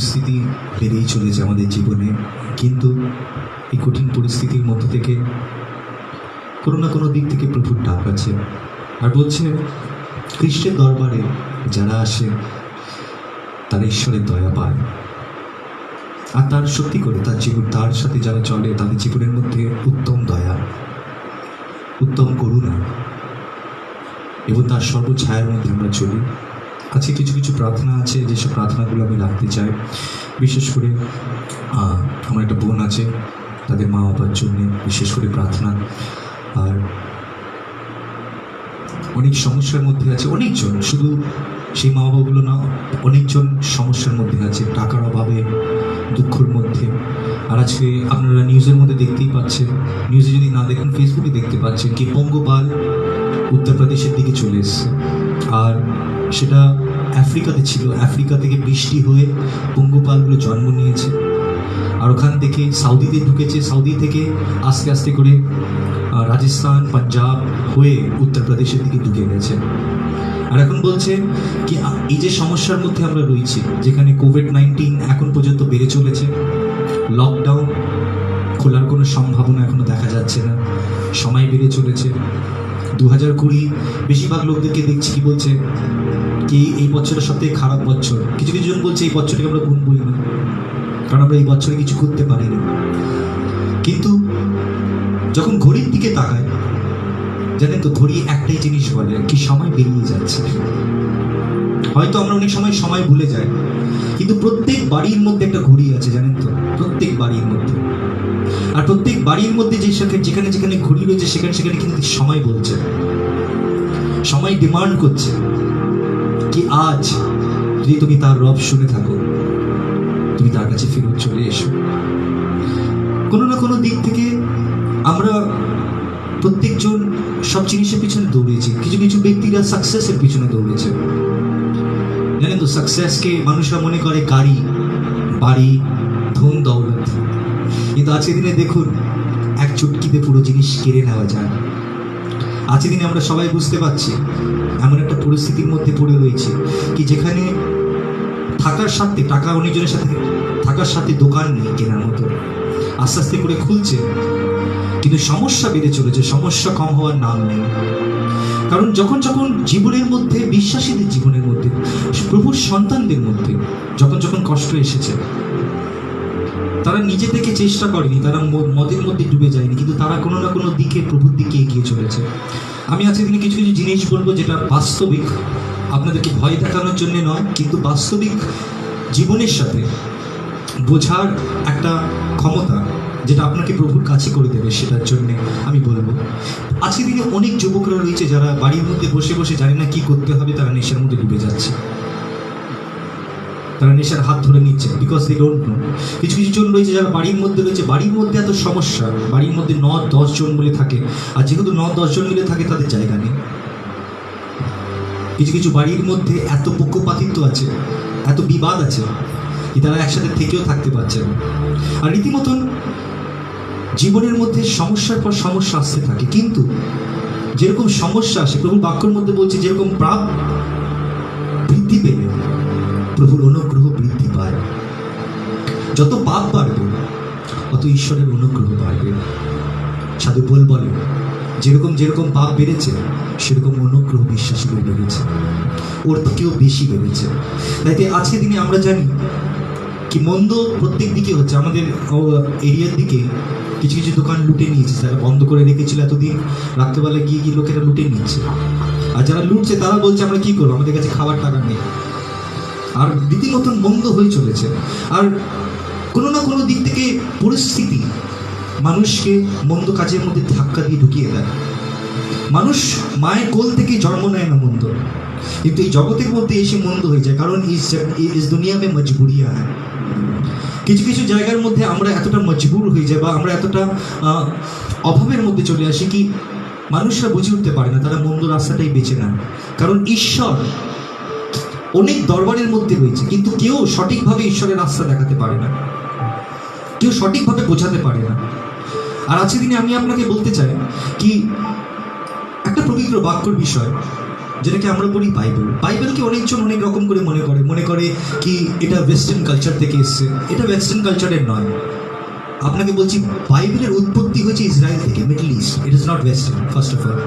পরিস্থিতি বেড়েই চলেছে আমাদের জীবনে, কিন্তু এই কঠিন পরিস্থিতির মধ্যে থেকে কোনো না কোনো দিক থেকে প্রভুর ডাক আছে। আর বলছে খ্রিস্টের দরবারে যারা আসে তারা ঈশ্বরের দয়া পায়, আর তার সত্যি করে তার সাথে যারা চলে তাদের জীবনের মধ্যে উত্তম দয়া, উত্তম করুণা এবং তার সর্বছায়ার মধ্যে আমরা চলি। আজকে কিছু কিছু প্রার্থনা আছে, যেসব প্রার্থনাগুলো আমি রাখতে চাই। বিশেষ করে আমার একটা বোন আছে, তাদের মা বাবার জন্য বিশেষ করে প্রার্থনা। আর অনেক সমস্যার মধ্যে আছে অনেকজন, শুধু সেই মা বাবাগুলো না, অনেকজন সমস্যার মধ্যে আছে, টাকার অভাবে, দুঃখের মধ্যে। আর আজকে আপনারা নিউজের মধ্যে দেখতেই পাচ্ছেন, নিউজে যদি না দেখেন ফেসবুকে দেখতে পাচ্ছেন কি পঙ্গপাল উত্তরপ্রদেশের দিকে চলে এসছে। আর সেটা আফ্রিকাতে ছিল, আফ্রিকা থেকে বৃষ্টি হয়ে পঙ্গপালগুলো জন্ম নিয়েছে, আর ওখান থেকে সাউদিতে ঢুকেছে, সাউদি থেকে আস্তে আস্তে করে রাজস্থান, পাঞ্জাব হয়ে উত্তরপ্রদেশের দিকে ঢুকে গেছে। আর এখন বলছে কি এই যে সমস্যার মধ্যে আমরা রয়েছি, যেখানে কোভিড-19 এখন পর্যন্ত বেড়ে চলেছে, লকডাউন খোলার কোনো সম্ভাবনা এখনো দেখা যাচ্ছে না, সময় বেড়ে চলেছে। 2020 বেশিরভাগ লোকদেরকে দেখছি কি বলছে কি এই বছরটা সবথেকে খারাপ বছর। কিছু কিছু জন বলছে এই বছরটাকে আমরা গুনবই না, কারণ আমরা এই বছরে কিছু করতে পারি না। কিন্তু যখন ঘড়ির দিকে তাকাই, জানেন তো ঘড়ি একটাই জিনিস বলে কি সময় বেরিয়ে যাচ্ছে। হয়তো আমরা অনেক সময় ভুলে যাই, কিন্তু প্রত্যেক বাড়ির মধ্যে একটা ঘড়ি আছে, জানেন তো, প্রত্যেক বাড়ির মধ্যে। আর প্রত্যেক বাড়ির মধ্যে যেখানে যেখানে ঘড়ি রয়েছে সেখানে সেখানে কিন্তু সময় বলছে, সময় ডিমান্ড করছে কি আজ যদি তুমি তার রব শুনে থাকো, তুমি তার কাছে ফেরত চলে এসো। কোনো না কোনো দিক থেকে আমরা প্রত্যেকজন সব জিনিসের পিছনে দৌড়েছি। কিছু কিছু ব্যক্তিরা সাকসেসের পিছনে দৌড়েছে, জানেন তো। সাকসেসকে মানুষরা মনে করে গাড়ি, বাড়ি, ধন দৌলত, কিন্তু আজকের দিনে দেখুন এক চুটকিতে পুরো জিনিস কেড়ে নেওয়া যায়। আজকের দিনে আমরা সবাই বুঝতে পারছি এমন একটা পরিস্থিতির মধ্যে পড়ে রয়েছে কি যেখানে থাকার সাথে টাকা, অনেকজনের সাথে থাকার সাথে দোকান নেই কেনার মতো, আস্তে আস্তে করে খুলছে, কিন্তু সমস্যা বেড়ে চলেছে, সমস্যা কম হওয়ার নাম নেই। কারণ যখন যখন জীবনের মধ্যে, বিশ্বাসীদের জীবনের মধ্যে, প্রভুর সন্তানদের মধ্যে যখন যখন কষ্ট এসেছে, তারা নিজে থেকে চেষ্টা করেনি, তারা মদের মধ্যে ডুবে যায়নি, কিন্তু তারা কোনো না কোনো দিকে প্রভুর দিকে এগিয়ে চলেছে। আমি আজকে দিনে কিছু কিছু জিনিস বলবো যেটা বাস্তবিক, আপনাদেরকে ভয় দেখানোর জন্য নয়, কিন্তু বাস্তবিক জীবনের সাথে বোঝার একটা ক্ষমতা যেটা আপনাকে প্রভুর কাছে করে দেবে, সেটার জন্যে আমি বলবো। আজকের দিনে অনেক যুবকরা রয়েছে যারা বাড়ির মধ্যে বসে বসে জানে না কি করতে হবে, তারা নেশার মধ্যে ডুবে যাচ্ছে, তারা নেশার হাত ধরে নিচ্ছে, বিকজ দে ডোন্ট নো। কিছু কিছু জন রয়েছে যারা বাড়ির মধ্যে রয়েছে, বাড়ির মধ্যে এত সমস্যা, বাড়ির মধ্যে 9-10 জন মিলে থাকে, আর যেহেতু 9-10 জন মিলে থাকে তাদের জায়গা নেই। কিছু কিছু বাড়ির মধ্যে এত পক্ষপাতিত্ব আছে, এত বিবাদ আছে কি তারা একসাথে থেকেও থাকতে পারছে না। আর রীতিমতন জীবনের মধ্যে সমস্যার পর সমস্যা আসতে থাকে, কিন্তু যেরকম সমস্যা আসে, প্রভুর বাক্যের মধ্যে বলছে যেরকম পাপ বৃদ্ধি পেলে প্রভুর অনুগ্রহ বৃদ্ধি পায়। যত পাপ বাড়বে অত ঈশ্বরের অনুগ্রহ বাড়বে। সাধু পৌল বলে যেরকম যেরকম পাপ বেড়েছে সেরকম অনুগ্রহ বিশ্বাসীদের বেড়েছে, ওর থেকেও বেশি বেড়েছে। তাই আজকের দিনে আমরা জানি কি মন্দ প্রত্যেক দিকে হচ্ছে। আমাদের এরিয়ার দিকে কিছু কিছু দোকান লুটে নিয়েছে, যারা বন্ধ করে রেখেছিল এতদিন, রাত্রেবেলা গিয়ে গিয়ে লোকেরা লুটে নিচ্ছে। আর যারা লুটছে তারা বলছে আমরা কি করবো, আমাদের কাছে খাবার টাকা নেই। আর রীতিমতন মন্দ হয়ে চলেছে। আর কোনো না কোনো দিক থেকে পরিস্থিতি মানুষকে মন্দ কাজের মধ্যে ধাক্কা দিয়ে ঢুকিয়ে দেয়। মানুষ মায়ের কোল থেকে জন্ম নেয় না মন্দ, কিন্তু এই জগতের মধ্যে এসে মন্দ হয়ে যায়, কারণ ইস দুনিয়া মে মজবুরিয়া হয়। কিছু কিছু জায়গার মধ্যে আমরা এতটা মজবুর হয়ে যাই বা আমরা এতটা অভাবের মধ্যে চলে আসি কি মানুষরা বুঝে উঠতে পারে না, তারা মন্দ রাস্তাটাই বেছে নেয়। কারণ ঈশ্বর অনেক দরবারের মধ্যে রয়েছে, কিন্তু কেউ সঠিকভাবে ঈশ্বরের রাস্তা দেখাতে পারে না, কেউ সঠিকভাবে বোঝাতে পারে না। আর আজকের দিনে আমি আপনাকে বলতে চাই কি একটা পবিত্র বাক্যর বিষয় যেটাকে আমরা বলি বাইবেল। বাইবেলকে অনেকজন অনেক রকম করে মনে করে কি এটা ওয়েস্টার্ন কালচার থেকে এসছে। এটা ওয়েস্টার্ন কালচারের নয়। আপনাকে বলছি, বাইবেলের উৎপত্তি হয়েছে ইসরায়েল থেকে, middle east. It is not western. First of all,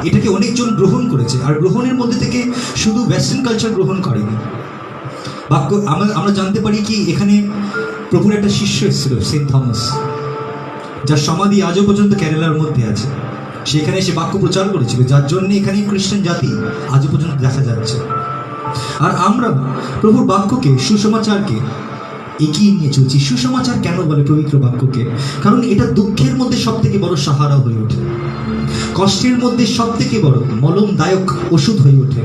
এটাকে অনেকজন গ্রহণ করেছে, আর গ্রহণের মধ্যে থেকে শুধু ওয়েস্টার্ন কালচার গ্রহণ করেনি। বাক্য আমরা জানতে পারি কি এখানে প্রভুর একটা শিষ্য এসেছিল, সেন্ট থমাস, যার সমাধি আজও পর্যন্ত কেরালার মধ্যে আছে। সেখানে এসে বাক্য প্রচার করেছিল, যার জন্য এখানে খ্রিস্টান জাতি আজও পর্যন্ত দেখা যাচ্ছে। আর আমরা প্রভুর বাক্যকে, সুসমাচারকে এগিয়ে নিয়ে চলছি। সুসমাচার কেন বলে পবিত্র বাক্যকে? কারণ এটা দুঃখের মধ্যে সব থেকে বড় সাহারা হয়ে ওঠে, কষ্টের মধ্যে সব থেকে বড় মলমদায়ক ওষুধ হয়ে ওঠে।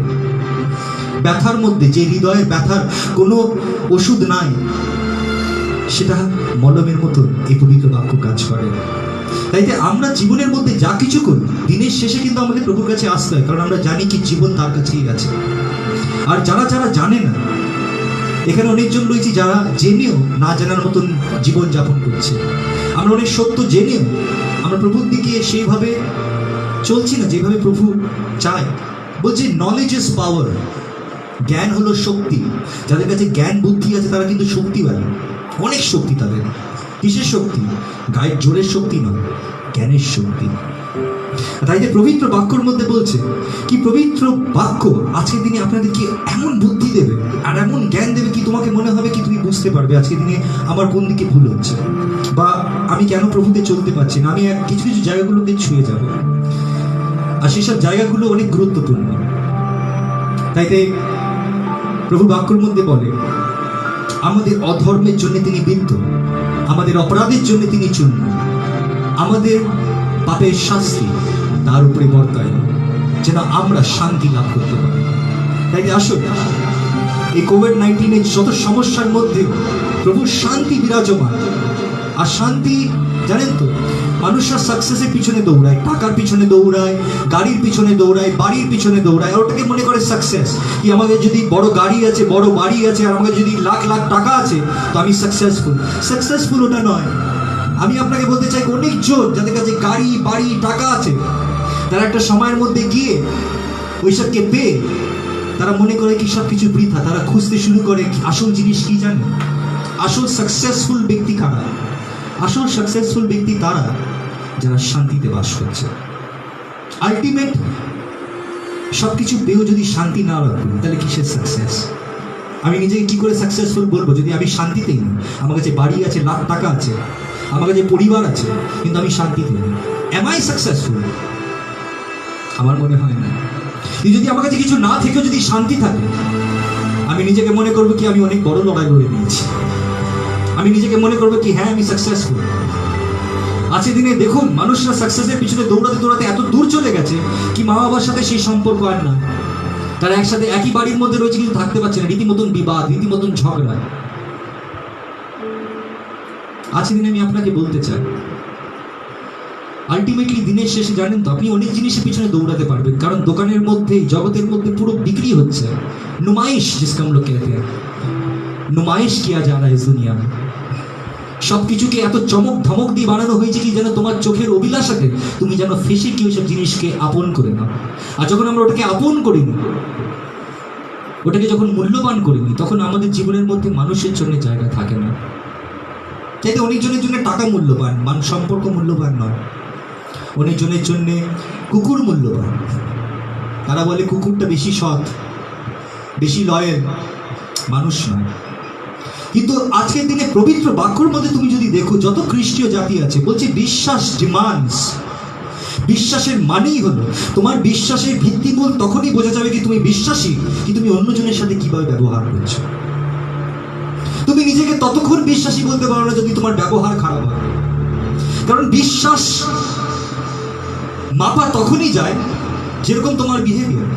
ব্যথার মধ্যে, যে হৃদয়ের ব্যথার কোনো ওষুধ নাই, সেটা মলমের মতো এই পবিত্র বাক্য কাজ করে। তাই আমরা জীবনের মধ্যে যা কিছু করি, দিনের শেষে কিন্তু আমাদের প্রভুর কাছে আসতে হয়, কারণ আমরা জানি কি জীবন তার কাছেই আছে। আর যারা জানে না, এখানে অনেকজন রয়েছে যারা জেনেও না জানার মতন জীবন যাপন করছে। আমরা অনেক সত্য জেনেও আমরা প্রভুর দিকে সেইভাবে চলছি না যেভাবে প্রভু চায়। বলছে নলেজ ইজ পাওয়ার, জ্ঞান হলো শক্তি। যাদের কাছে জ্ঞান বুদ্ধি আছে তারা কিন্তু শক্তিবাদী, অনেক শক্তি তাদের। কিসের শক্তি? গায়ের জোরের শক্তি নয়, জ্ঞানের শক্তি। তাই যে পবিত্র বাক্যর মধ্যে বলছে কি, পবিত্র বাক্য আজকের দিনে আপনাদেরকে এমন বুদ্ধি দেবে আর এমন জ্ঞান দেবে কি তোমাকে মনে হবে কি তুমি বুঝতে পারবে আজকের দিনে আমার কোন দিকে ভুল হচ্ছে, বা আমি কেন প্রভুকে চলতে পারছি না। আমি কিছু কিছু জায়গাগুলোকে ছুঁয়ে যাব, আর সেসব জায়গাগুলো অনেক গুরুত্বপূর্ণ। তাইতে প্রভু বাক্যর মধ্যে বলে আমাদের অধর্মের জন্য তিনি বিদ্ধ, আমাদের অপরাধের জন্য তিনি চূর্ণ, আমাদের পাপের শাস্তি তার উপরে বর্তায়, যেন আমরা শান্তি লাভ করতে পারি। তাই আসুন, এই কোভিড-19 যত সমস্যার মধ্যে প্রভুর শান্তি বিরাজমান। আর শান্তি জানেন তো, মানুষরা সাকসেসের পিছনে দৌড়ায়, টাকার পিছনে দৌড়ায়, গাড়ির পিছনে দৌড়ায়, বাড়ির পিছনে দৌড়ায়, আর ওটাকে মনে করে সাকসেস। কি আমাকে যদি বড় গাড়ি আছে, বড় বাড়ি আছে, আর আমাকে যদি লাখ লাখ টাকা আছে, তো আমি সাকসেসফুল। ওটা নয়। আমি আপনাকে বলতে চাই, অনেকজন যাদের কাছে গাড়ি বাড়ি টাকা আছে, তারা একটা সময়ের মধ্যে গিয়ে ওইসবকে পেয়ে তারা মনে করে কি সব কিছু বৃথা। তারা খুঁজতে শুরু করে আসল জিনিস কি জানে? আসল সাকসেসফুল ব্যক্তি কারা? আসল সাকসেসফুল ব্যক্তি তারা যারা শান্তিতে বাস করছে। আলটিমেট সব কিছু পেয়েও যদি শান্তি না রাখবো, তাহলে কিসের সাকসেস? আমি নিজেকে কি করে সাকসেসফুল বলবো যদি আমি শান্তিতেই নেই? আমার কাছে বাড়ি আছে, লাখ টাকা আছে, আমার কাছে পরিবার আছে, কিন্তু আমি শান্তিতে নেই। Am I successful? আমার মনে হয় না। যদি আমার কাছে কিছু না থেকেও যদি শান্তি থাকে, আমি নিজেকে মনে করবো কি আমি অনেক বড় লড়াই লড়ে নিয়েছি। আমি নিজেকে মনে করবো কি হ্যাঁ আমি সাকসেসফুল। আজকের দিনে দেখুন, মানুষরা সাকসেসের পিছনে দৌড়াতে দৌড়াতে এত দূর চলে গেছে কি মা বাবার সাথে সেই সম্পর্ক আর না। তারা একসাথে একই বাড়ির মধ্যে রয়েছে কিন্তু থাকতে পারছে না, রীতিমতন বিবাদ, রীতিমতন ঝগড়া। আজকের দিনে আমি আপনাকে বলতে চাই, আলটিমেটলি দিনের শেষে জানেন তো, আপনি অনেক জিনিসের পিছনে দৌড়াতে পারবেন, কারণ দোকানের মধ্যে, জগতের মধ্যে পুরো বিক্রি হচ্ছে। নুমাইশ जिसका हम लोग कहते हैं, নুমাইশ किया जा रहा है इस दुनिया में। সবকিছুকে এত চমক ধমক দিয়ে বানানো হয়েছে কি যেন তোমার চোখের অভিলাষাতে তুমি যেন ফেসে কি ওইসব জিনিসকে আপন করে নাও। আর যখন আমরা ওটাকে আপন করিনি, ওটাকে যখন মূল্যবান করিনি, তখন আমাদের জীবনের মধ্যে মানুষের জন্য জায়গা থাকে না। তাই অনেকজনের জন্য টাকা মূল্যবান, সম্পর্ক মূল্যবান নয়। অনেকজনের জন্য কুকুর মূল্যবান। তারা বলে কুকুরটা বেশি সৎ, বেশি লয়াল, মানুষ নয়। কিন্তু আজকের দিনে পবিত্র বাক্যর মধ্যে তুমি যদি দেখো, যত খ্রিস্টীয় জাতি আছে বলছে বিশ্বাস ডিমান্ডস। বিশ্বাসের মানেই হলো তোমার বিশ্বাসের ভিত্তিমূল তখনই বোঝা যাবে কি তুমি বিশ্বাসী, কি তুমি অন্যজনের সাথে কিভাবে ব্যবহার করছো। তুমি নিজেকে ততক্ষণ বিশ্বাসী বলতে পারো না যদি তোমার ব্যবহার খারাপ হয়। কারণ বিশ্বাস মাপা তখনই যায় যেরকম তোমার বিহেভিয়ার।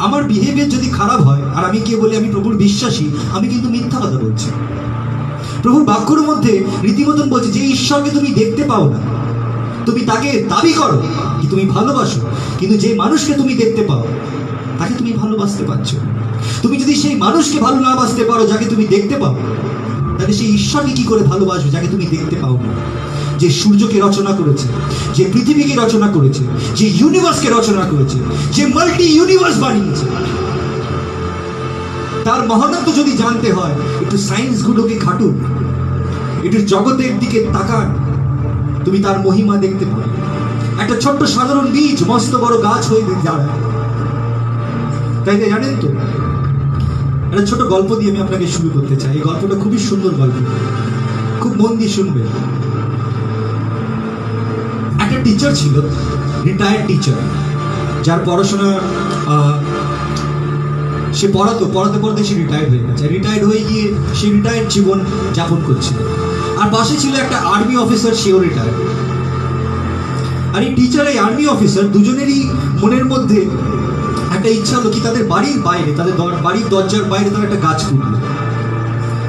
আমার বিহেভিয়ার যদি খারাপ হয় আর আমি কে বলি আমি প্রভুর বিশ্বাসী, আমি কিন্তু মিথ্যা কথা বলছি। প্রভুর বাক্যর মধ্যে রীতিমতন বলছে যে ঈশ্বরকে তুমি দেখতে পাও না, তুমি তাকে দাবি করো কি তুমি ভালোবাসো, কিন্তু যে মানুষকে তুমি দেখতে পাও তাকে তুমি ভালোবাসতে পারছো। তুমি যদি সেই মানুষকে ভালো না বাসতে পারো যাকে তুমি দেখতে পাও, তাহলে সেই ঈশ্বরকে কি করে ভালোবাসবে যাকে তুমি দেখতে পাও না। যে সূর্যকে রচনা করেছে, যে পৃথিবীকে রচনা করেছে, যে ইউনিভার্সকে রচনা করেছে, যে মাল্টি ইউনিভার্স বানিয়েছে, তার মহানত্ব যদি জানতে হয় একটু সায়েন্সগুলোকে খাটুন, একটু জগতের দিকে তাকান, তুমি তার মহিমা দেখতে পাবে। একটা ছোট্ট সাধারণ বীজ মস্ত বড় গাছ হয়ে দাঁড়ায়, তাই না? জানেন তো, একটা ছোট গল্প দিয়ে আমি আপনাকে শুরু করতে চাই। এই গল্পটা খুবই সুন্দর গল্প, খুব মন দিয়ে শুনবে। একটা টিচার ছিল, রিটায়ার্ড টিচার, যার পড়াশোনা সে পড়াতে পড়াতে সে রিটায়ার্ড হয়ে গেছে। রিটায়ার্ড হয়ে গিয়ে সে রিটায়ার্ড জীবন যাপন করছিল। আর পাশে ছিল একটা আর্মি অফিসার, সেও রিটায়ার্ড। আর এই টিচার, এই আর্মি অফিসার, দুজনেরই মনের মধ্যে একটা ইচ্ছা হলো কি তাদের বাড়ির বাইরে, তাদের বাড়ির দরজার বাইরে তারা একটা গাছ পুঁতল,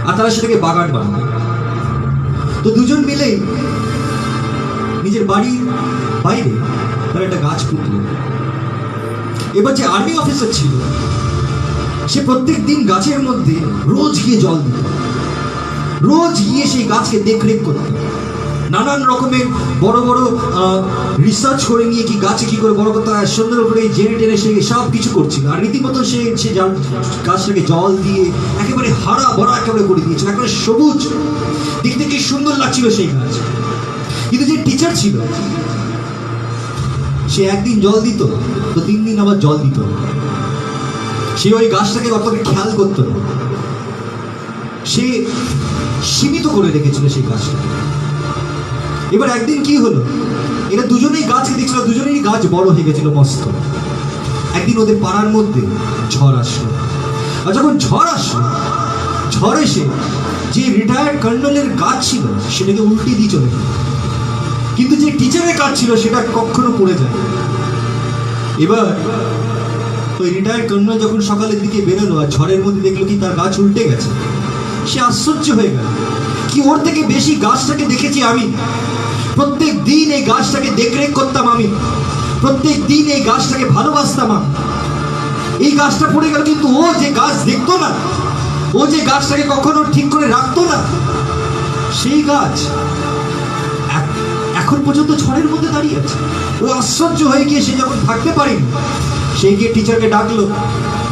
আর তারা সেটাকে বাগান বানাবে। তো দুজন মিলেই নিজের বাড়ির বাইরে তারা একটা গাছ পুঁতল। এবার যে আর্মি অফিসার ছিল, সে প্রত্যেক দিন গাছের মধ্যে রোজ গিয়ে জল দিত, রোজ গিয়ে সেই গাছকে দেখরেখ করত, নানান রকমের বড় বড় রিসার্চ করে নিয়ে কি গাছে কি করে বড় করতে হয় সুন্দর করে জেনে টেনে সে সব কিছু করছিল। আর রীতিমতো সে গাছটাকে জল দিয়ে একেবারে হারা ভরা একেবারে করে দিয়েছিল, একেবারে সবুজ, দেখতে কি সুন্দর লাগছিল সেই গাছ। কিন্তু যে টিচার ছিল, সে একদিন জল দিত, তো 3 দিন আবার জল দিত। সে ওই গাছটাকে অতটা খেয়াল করত না, সে সীমিত করে রেখেছিল সেই গাছটা। এবার একদিন কি হলো, এরা দুজনেই গাছকে দেখছিল, দুজনেরই গাছ বড় হয়ে গেছিল মস্ত। একদিন ওদের পাড়ার মধ্যে ঝড় আসলো, আর যখন ঝড় আসলো, ঝড় এসে যে রিটায়ার্ড কর্নেলের গাছ ছিল সেটাকে উল্টে দিয়ে চলে গেল, কিন্তু যে টিচারের গাছ ছিল সেটা কখনো পড়ে যায়। এবার ওই রিটায়ার্ড কর্নেল যখন সকালের দিকে বেরোলো আর ঝড়ের মধ্যে দেখলো কি তার গাছ উল্টে গেছে, সে আশ্চর্য হয়ে গেল কি ওর থেকে বেশি গাছটাকে দেখেছি আমি, প্রত্যেক দিন এই গাছটাকে দেখরেখ করতাম আমি, প্রত্যেক দিন এই গাছটাকে ভালোবাসতাম আমি, এই গাছটা পড়ে গেল। কিন্তু ও যে গাছ দেখতো না, ও যে গাছটাকে কখনো ঠিক করে রাখতো না, সেই গাছ এখন পর্যন্ত ঝড়ের মধ্যে দাঁড়িয়ে আছে। ও আশ্চর্য হয়ে গিয়ে সে যখন থাকতে পারেনি, সে গিয়ে টিচারকে ডাকলো,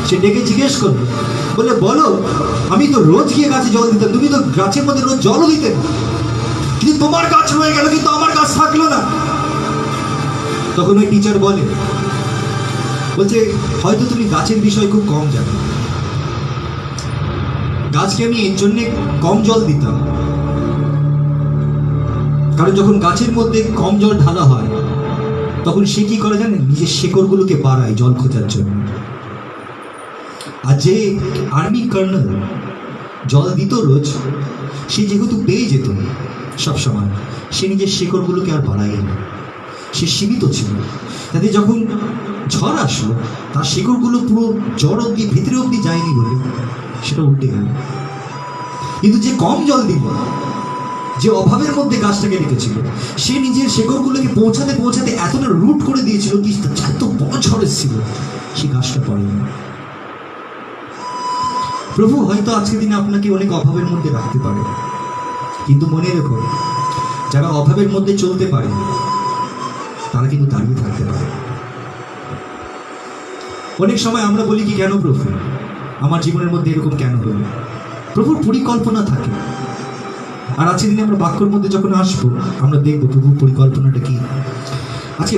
সে ডেকে জিজ্ঞেস করলো, বলে বলো আমি তো রোজ গিয়ে গাছে জল দিতাম, তুমি তো গাছের মধ্যে রোজ জলও দিতে, কিন্তু তোমার গাছ রয়ে গেল কিন্তু আমার গাছ থাকলো না। তখন ওই টিচার বলছে হয়তো তুমি গাছের বিষয় খুব কম জানো, গাছকে আমি এর জন্যে কম জল দিতাম, কারণ যখন গাছের মধ্যে কম জল ঢালা হয় তখন সে কি করে জানেন, নিজের শেকড়গুলোকে বাড়ায় জল খোঁজার জন্য। আর যে আর্মি কর্নেল জল দিত রোজ, সে যেহেতু পেয়ে যেত সবসময়, সে নিজের শেকড়গুলোকে আর বাড়ায় না, সে সীমিত ছিল। তাতে যখন ঝড় আসলো তার শেকড়গুলো পুরো জড় অব্দি ভিতরে অব্দি যায়নি বলে সেটা উল্টে গেল। কিন্তু যে কম জল দিল, যে অভাবের মধ্যে গাছটাকে রেখেছিল, সে নিজের শেকড়গুলোকে পৌঁছাতে পৌঁছাতে এতটা রুট করে দিয়েছিল কি এত বড় ঝড় এসেছিল সে গাছটা পড়েনি। প্রভু হয়তো আজকের দিনে আপনাকে অনেক অভাবের মধ্যে রাখতে পারে, কিন্তু মনে রেখো যারা অভাবের মধ্যে চলতে পারে তারা কিন্তু দাঁড়িয়ে থাকতে পারে। অনেক সময় আমরা বলি কি কেন প্রভু আমার জীবনের মধ্যে এরকম কেন হলো, প্রভুর পরিকল্পনা থাকে। আর আজকের দিনে আমরা বাক্যর মধ্যে যখন আসবো আমরা দেখবো প্রভুর পরিকল্পনাটা কি। আজকে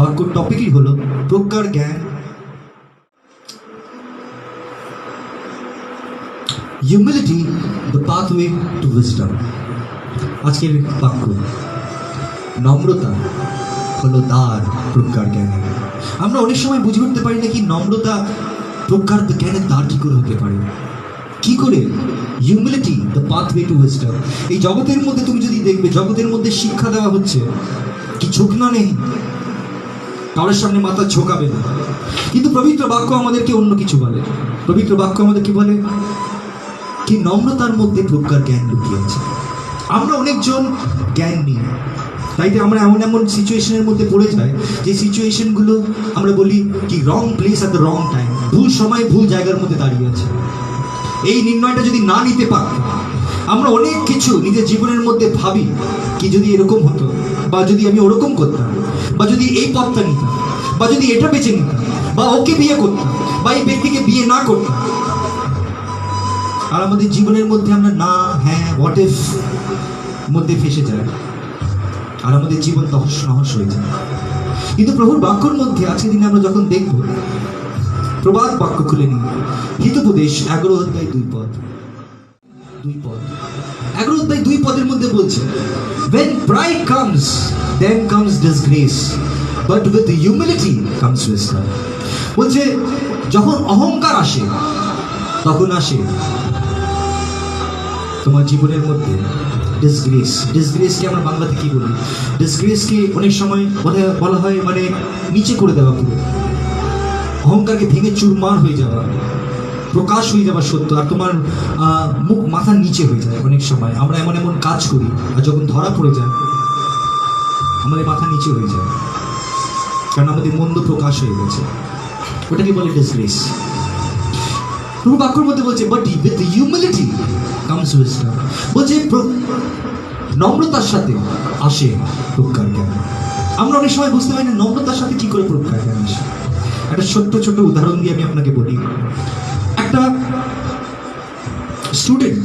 বাক্যর টপিকই হলো প্রজ্ঞার জ্ঞান, humility the pathway to wisdom. আজকের বাক্য নম্রতা হলো দ্বার প্রজ্ঞার জ্ঞানে। আমরা অনেক সময় বুঝে উঠতে পারি না কি নম্রতা প্রজ্ঞার জ্ঞানের দ্বার কি করে হতে পারে, কি করে humility the pathway to wisdom. এই জগতের মধ্যে তুমি যদি দেখবে, জগতের মধ্যে শিক্ষা দেওয়া হচ্ছে কি ঝুঁকনা নেই, কারোর সামনে মাথা ঝোঁকাবে না, কিন্তু পবিত্র বাক্য আমাদেরকে অন্য কিছু বলে। পবিত্র বাক্য আমাদের কি বলে, কি নম্রতার মধ্যে প্রজ্ঞার জ্ঞান লুকিয়ে আছে। আমরা অনেকজন জ্ঞান নিই, তাই তো আমরা এমন এমন সিচুয়েশনের মধ্যে পড়ে যাই যে সিচুয়েশনগুলো আমরা বলি কি রং place at the wrong time, ভুল সময় ভুল জায়গার মধ্যে দাঁড়িয়ে আছে। এই নির্ণয়টা যদি না নিতে পারতাম, আমরা অনেক কিছু নিজের জীবনের মধ্যে ভাবি কি যদি এরকম হতো, বা যদি আমি ওরকম করতাম, বা যদি এই পথটা নিতাম, বা যদি এটা বেছে নিতাম, বা ওকে বিয়ে করতাম, বা এই ব্যক্তিকে বিয়ে না করতাম। আর আমাদের জীবনের মধ্যে আমরা না, হ্যাঁ, হোয়াট ইফ মধ্যে ফেসে যায়, আর আমাদের জীবন তহস নহস হয়ে যায়। কিন্তু প্রভুর বাক্যর মধ্যে আজকের দিনে আমরা যখন দেখব, প্রবাদ বাক্য খুলে নিই, হিতোপদেশ 11 অধ্যায় 2 পদ, 11 অধ্যায় 2 পদের মধ্যে বলছে, when pride comes then comes disgrace, but with humility comes wisdom। বলছে যখন অহংকার আসে তখন আসে তোমার জীবনের মধ্যে ডিসগ্রেস। ডিসগ্রেসকে আমরা বাংলাতে কি বলি? ডিসগ্রেসকে অনেক সময় বলা হয় মানে নিচে করে দেওয়া, পুরো অহংকারকে ভেঙে চুরমার হয়ে যাওয়া, প্রকাশ হয়ে যাওয়া সত্য, আর তোমার মুখ মাথার নিচে হয়ে যায়। অনেক সময় আমরা এমন এমন কাজ করি, আর যখন ধরা পড়ে যায় আমাদের মাথা নিচে হয়ে যায়, কারণ আমাদের মন্দ প্রকাশ হয়ে গেছে। ওটাকে বলে ডিসগ্রেস। প্রভু বাক্যের মধ্যে বলছে, but with humility comes wisdom. বলছে নম্রতার সাথে আসে প্রজ্ঞার জ্ঞান। আমরা অনেক সময় বুঝতে পারি না নম্রতার সাথে কি করে প্রজ্ঞার জ্ঞান আসে। একটা ছোট্ট ছোট্ট উদাহরণ দিয়ে আমি আপনাকে বলি। একটা স্টুডেন্ট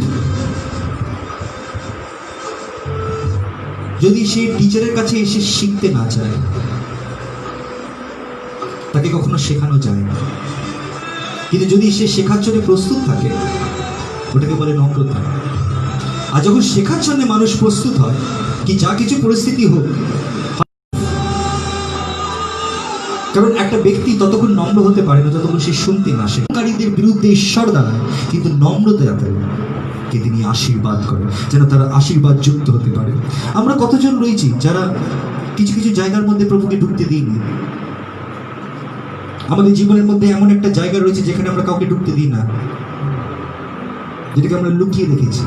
যদি সে টিচারের কাছে এসে শিখতে না চায়, তাকে কখনো শেখানো যায় না। কিন্তু যদি সে শেখার জন্য প্রস্তুত থাকে, ওটাকে বলে নম্রতা। আর যখন শেখার জন্য মানুষ প্রস্তুত হয়, কি যা কিছু পরিস্থিতি হোক, কারণ একটা ব্যক্তি ততক্ষণ নম্র হতে পারে না যতক্ষণ সে শুনতে না শেখে। কারীদের বিরুদ্ধে ঈশ্বর দাঁড়ায়, কিন্তু নম্রতাকে তিনি আশীর্বাদ করেন, যেন তারা আশীর্বাদ যুক্ত হতে পারে। আমরা কতজন রয়েছি যারা কিছু কিছু জায়গার মধ্যে প্রভুকে ঢুকতে দিইনি। আমাদের জীবনের মধ্যে এমন একটা জায়গা রয়েছে যেখানে আমরা কাউকে ঢুকতে দিই না, যেটাকে আমরা লুকিয়ে রেখেছি।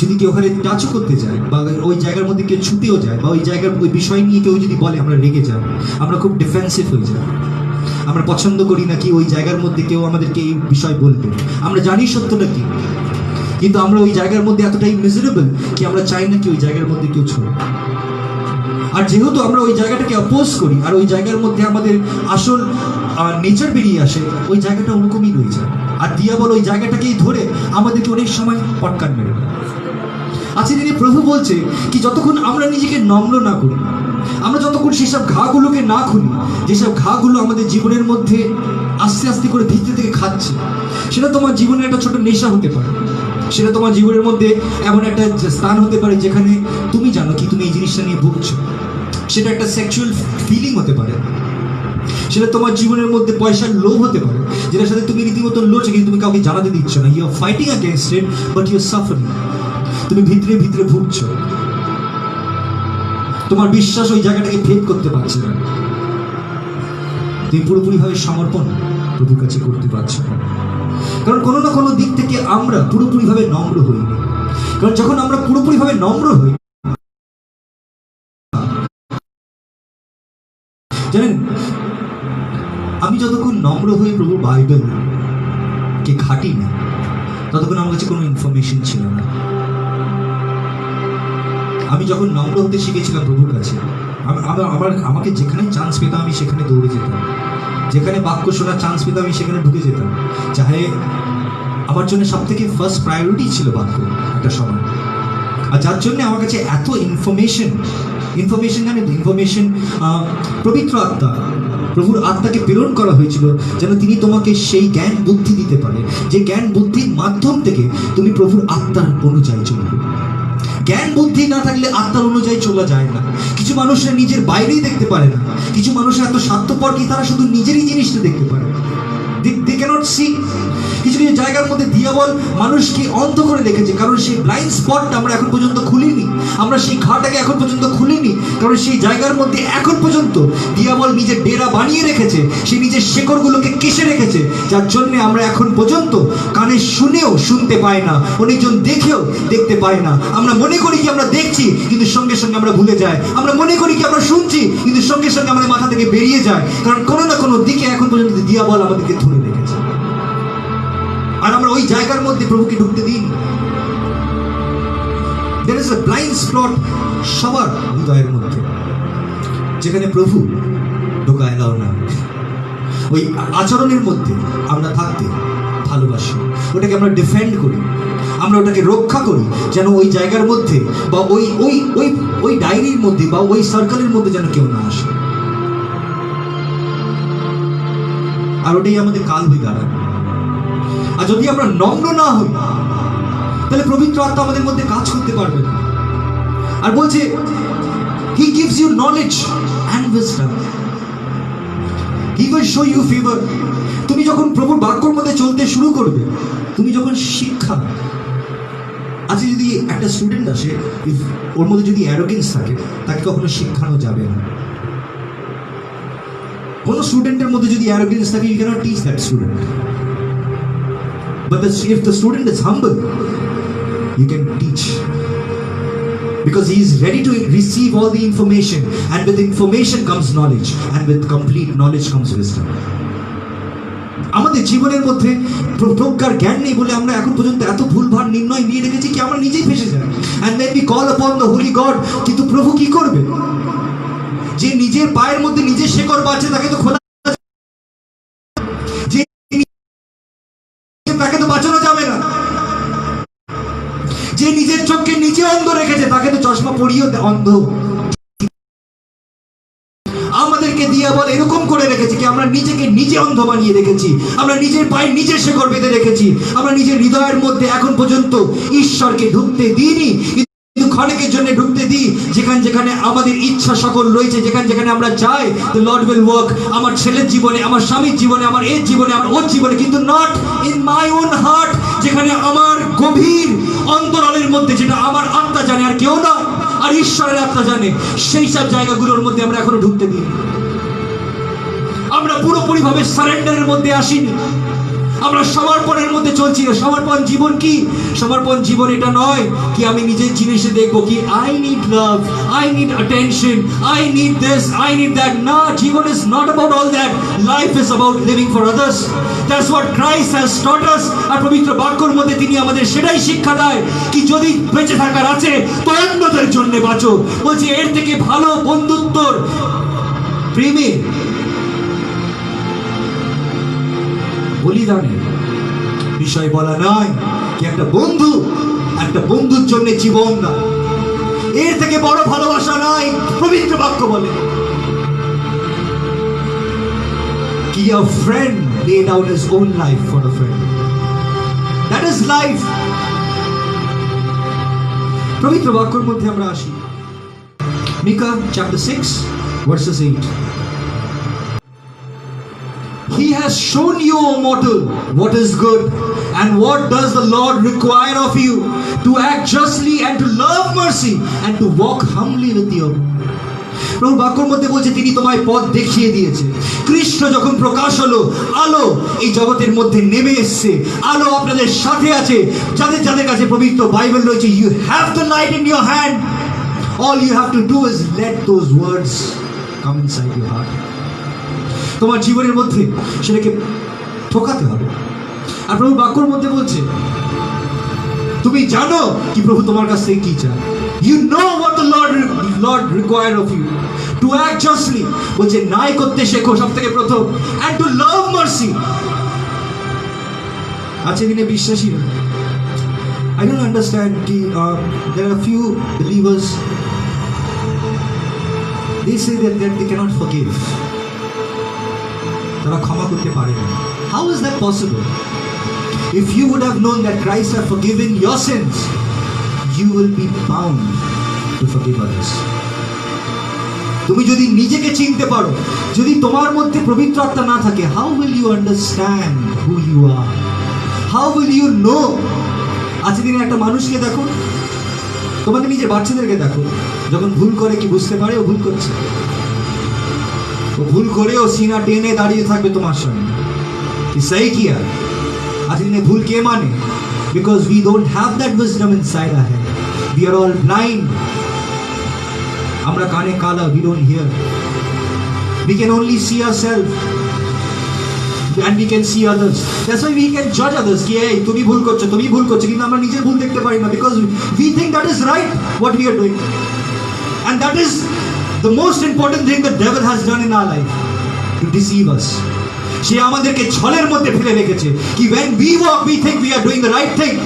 যদি কেউ ওখানে টাচও করতে যায়, বা ওই জায়গার মধ্যে কেউ ছুটেও যায়, বা ওই জায়গার ওই বিষয় নিয়ে কেউ যদি বলে, আমরা রেগে যাই, আমরা খুব ডিফেন্সিভ হয়ে যাই। আমরা পছন্দ করি না কি ওই জায়গার মধ্যে কেউ আমাদেরকে এই বিষয় বলবে। আমরা জানি সত্যটা কি, কিন্তু আমরা ওই জায়গার মধ্যে এতটাই মিজারেবল কি আমরা চাই না কি ওই জায়গার মধ্যে কেউ ছোড়ে। আর যেহেতু আমরা ওই জায়গাটাকে অপোজ করি, আর ওই জায়গার মধ্যে আমাদের আসল নেচার বেরিয়ে আসে, ওই জায়গাটা ওরকমই রয়ে যায়। আর দিয়াবল ওই জায়গাটাকেই ধরে আমাদেরকে অনেক সময় পটকান মেরে দেয়। আজকে দিনে প্রভু বলছে কি, যতক্ষণ আমরা নিজেকে নম্র না করি, আমরা যতক্ষণ সেসব ঘাগুলোকে না খুলি, যেসব ঘাগুলো আমাদের জীবনের মধ্যে আস্তে আস্তে করে ভিতর থেকে খাচ্ছে, সেটা তোমার জীবনের একটা ছোট নেশা হতে পারে। সেটা তোমার জীবনের মধ্যে এমন একটা স্থান হতে পারে যেখানে তুমি জানো কি তুমি এই জিনিসটা নিয়ে ভুগছো। সেটা একটা সেক্সুয়াল ফিলিং হতে পারে। সেটা তোমার জীবনের মধ্যে পয়সার লোভ হতে পারে, যেটার সাথে তুমি রীতিমতো লড়ছো, কিন্তু তুমি কাউকে জানাতে দিচ্ছ না। You are fighting against it, but you are suffering. তুমি ভিতরে ভিতরে ভুগছো, তোমার বিশ্বাস ওই জায়গাটাকে ভেদ করতে পারছে না। তুমি পুরোপুরিভাবে সমর্পণ প্রভুর কাছে করতে পারছো না, কারণ কোনো না কোনো দিক থেকে আমরা পুরোপুরিভাবে নম্র হইনি। কারণ যখন আমরা পুরোপুরিভাবে নম্র হই, জানেন, আমি যতক্ষণ নম্র হয়ে প্রভু বাইবেলকে ঘাঁটি না, ততক্ষণ আমার কাছে কোনো ইনফরমেশন ছিল না। আমি যখন নম্র হতে শিখেছিলাম প্রভুর কাছে, আমাকে যেখানে চান্স পেতাম আমি সেখানে দৌড়ে যেতাম, যেখানে বাক্য শোনার চান্স পেতাম আমি সেখানে ঢুকে যেতাম। চাহে আমার জন্য সব থেকে ফার্স্ট প্রায়োরিটি ছিল বাক্য একটা সময়। আর যার জন্য আমার কাছে এত ইনফরমেশন জানেন, ইনফরমেশন পবিত্র আত্মা, প্রভুর আত্মাকে প্রেরণ করা হয়েছিল যেন তিনি তোমাকে সেই জ্ঞান বুদ্ধি দিতে পারে, যে জ্ঞান বুদ্ধির মাধ্যম থেকে তুমি প্রভুর আত্মার অনুযায়ী চলবে। জ্ঞান বুদ্ধি না থাকলে আত্মার অনুযায়ী চলা যায় না। কিছু মানুষরা নিজের বাইরেই দেখতে পারে না। কিছু মানুষরা এত স্বার্থপর কি তারা শুধু নিজেরই জিনিসটা দেখতে পারে। They cannot see। কিছু কিছু জায়গার মধ্যে দিয়াবল মানুষকে অন্ধ করে রেখেছে, কারণ সেই ব্লাইন্ড স্পটটা আমরা এখন পর্যন্ত খুলিনি। আমরা সেই ঘাটাকে এখন পর্যন্ত খুলিনি, কারণ সেই জায়গার মধ্যে এখন পর্যন্ত দিয়াবল নিজের ডেরা বানিয়ে রেখেছে। সে নিজের শেকড়গুলোকে কেসে রেখেছে, যার জন্য আমরা এখন পর্যন্ত কানে শুনেও শুনতে পাই না, অনেকজন দেখেও দেখতে পাই না। আমরা মনে করি কি আমরা দেখছি, কিন্তু সঙ্গে সঙ্গে আমরা ভুলে যাই। আমরা মনে করি কি আমরা শুনছি, কিন্তু সঙ্গে সঙ্গে আমাদের মাথা থেকে বেরিয়ে যায়, কারণ কোনো না কোনো দিকে এখন পর্যন্ত দিয়াবল আমাদেরকে ধরে রেখেছে। আর আমরা ওই জায়গার মধ্যে প্রভুকে ঢুকতে দিই। there is a blind spot সবার হৃদয়ের মধ্যে, যেখানে প্রভু ঢোকা এলাও না। ওই আচরণের মধ্যে আমরা থাকতে ভালোবাসি, ওটাকে আমরা ডিফেন্ড করি, আমরা ওটাকে রক্ষা করি, যেন ওই জায়গার মধ্যে বা ওই ওই ওই ওই ডায়েরির মধ্যে বা ওই সার্কেলের মধ্যে যেন কেউ না আসে। আর ওটাই আমাদের কাল হয়ে দাঁড়ায়। আর যদি আমরা নম্র না হই, তাহলে পবিত্র আত্মা আমাদের মধ্যে কাজ করতে পারবে না। আর বলছে he gives you knowledge and wisdom, he will show you favor। তুমি যখন প্রভুর বাক্যের মধ্যে চলতে শুরু করবে, তুমি যখন শিক্ষা, আজকে যদি একটা স্টুডেন্ট আসে, ওর মধ্যে যদি অ্যারোগেন্স থাকে, তাকে কখনো শিক্ষানো যাবে না। কোনো স্টুডেন্টের মধ্যে যদি অ্যারোগেন্স থাকে, you cannot teach that student, but if the student is humble, you can teach, because he is ready to receive all the information, and with information comes knowledge, and with complete knowledge comes wisdom। আমাদের জীবনের মধ্যে প্রজ্ঞার জ্ঞান নেই বলে আমরা এখন পর্যন্ত এত ভুলভাল নির্ণয় নিয়ে রেখেছি কি আমরা নিজেই ফেসে যাই, and then we call upon the holy God। কিন্তু প্রভু কি করবে? যে নিজের পায়ের মধ্যে নিজে শেকড় বাঁচে, তাকে তো খোলা, যে তাকে তো বাঁচানো যাবে না। যে নিজের চোখকে নিজে অন্ধ রেখেছে, তাকে তো চশমা পরিয়েও অন্ধ। আমাদেরকে দিয়ে বল এরকম করে রেখেছে কি আমরা নিজেকে নিজে অন্ধ বানিয়ে রেখেছি, আমরা নিজের পায়ে নিজে শেকড় বেঁধে রেখেছি, আমরা নিজের হৃদয়ের মধ্যে এখন পর্যন্ত ঈশ্বরকে ঢুকতে দিইনি। কিন্তু ক্ষণিকের জন্য ঢুকতে দিই, যেখানে যেখানে আমাদের ইচ্ছা সকল রয়েছে, যেখানে যেখানে আমরা চাই the Lord will work আমার ছেলের জীবনে, আমার স্বামীর জীবনে, আমার এর জীবনে, আমার ওর জীবনে, কিন্তু not in my own heart, যেখানে আমার গভীর অন্তরালের মধ্যে, যেটা আমার আত্মা জানে আর কেউ না, আর ঈশ্বরের আত্মা জানে, সেই সব জায়গাগুলোর মধ্যে আমরা এখনো ঢুকতে দিই। আমরা পুরোপুরি ভাবে সারেন্ডারের মধ্যে আসিনি, আমরা সমর্পণের মধ্যে চলছি। সমর্পণ জীবন কি? সমর্পণ জীবন এটা নয় কি আমি নিজের জিনিসে দেখবো কি I need love, I need attention, I need this, I need that. না, জীবন is not about all that. Life is about living for others. That's what Christ has taught us. আর পবিত্র বাক্যের মধ্যে তিনি আমাদের সেটাই শিক্ষা দেয় কি যদি বেঁচে থাকার আছে তো অন্যদের জন্য বাঁচো। বলছে এর থেকে ভালো বন্ধুত্বর, প্রেমে, বলিদানের বিষয় বলা নয় কি একটা বন্ধু, একটা বন্ধুর জন্য জীবন না, এর থেকে বড় ভালোবাসা নাই। পবিত্র বাক্য বলে কি a friend laid out his own life for a friend, that is life। পবিত্র বাক্যের মধ্যে আমরা আসি, Micah chapter 6 verses 8। He has shown you, O mortal, what is good, and what does the Lord require of you, to act justly and to love mercy and to walk humbly with you। প্রভু বাক্যের মধ্যে বলছে তিনি তোমায় পথ দেখিয়ে দিয়েছে। কৃষ্ণ যখন প্রকাশ হলো, আলো এই জগতের মধ্যে নেমে এসছে, আলো আপনাদের সাথে আছে। যাদের যাদের কাছে পবিত্র বাইবেল রয়েছে, you have the light in your hand, all you have to do is let those words come inside your heart। তোমার জীবনের মধ্যে সেটাকে ঠোকাতে হবে। আর প্রভু বাক্যের মধ্যে বলছে তুমি জানো কি প্রভু তোমার কাছ থেকে কি চায়। You know what the Lord require of you, to act justly, বলছে ন্যায় করতে শেখো সব থেকে প্রথম, and to love mercy। আজকে দিনে বিশ্বাসী না, I don't understand কি there are a few believers, they say that they cannot forgive, তারা ক্ষমা করতে পারে না। How is that possible? If you would have known that Christ has forgiven your sins, you will be bound to forgive others। তুমি যদি নিজেকে চিনতে পারো, যদি তোমার মধ্যে পবিত্র আত্মা না থাকে, how will you understand who you are? How will you know? আজকে দিনে একটা মানুষকে দেখো, তোমাদের নিজের বাচ্চাদেরকে দেখো, যখন ভুল করে কি বুঝতে পারে ও ভুল করছে, ও ভুল করে ও সিনা টেনে দাঁড়িয়ে থাকবে তোমার সামনে কি সহি কিয়া। আজকে দিনে ভুল কে মানে? Because we don't have that wisdom inside our head. We are all blind. আমরা কানে কালা, we don't hear. We can only see ourselves. and we can see others. That's why we can judge others ki hey তুমি ভুল করছো কিন্তু আমরা নিজের ভুল দেখতে পারি না because we think that is right what we are doing, and that is the most important thing the devil has done in our life, to deceive us. সে আমাদেরকে ছলের মধ্যে ফেলে রেখেছে কি when we walk we think we are doing the right thing,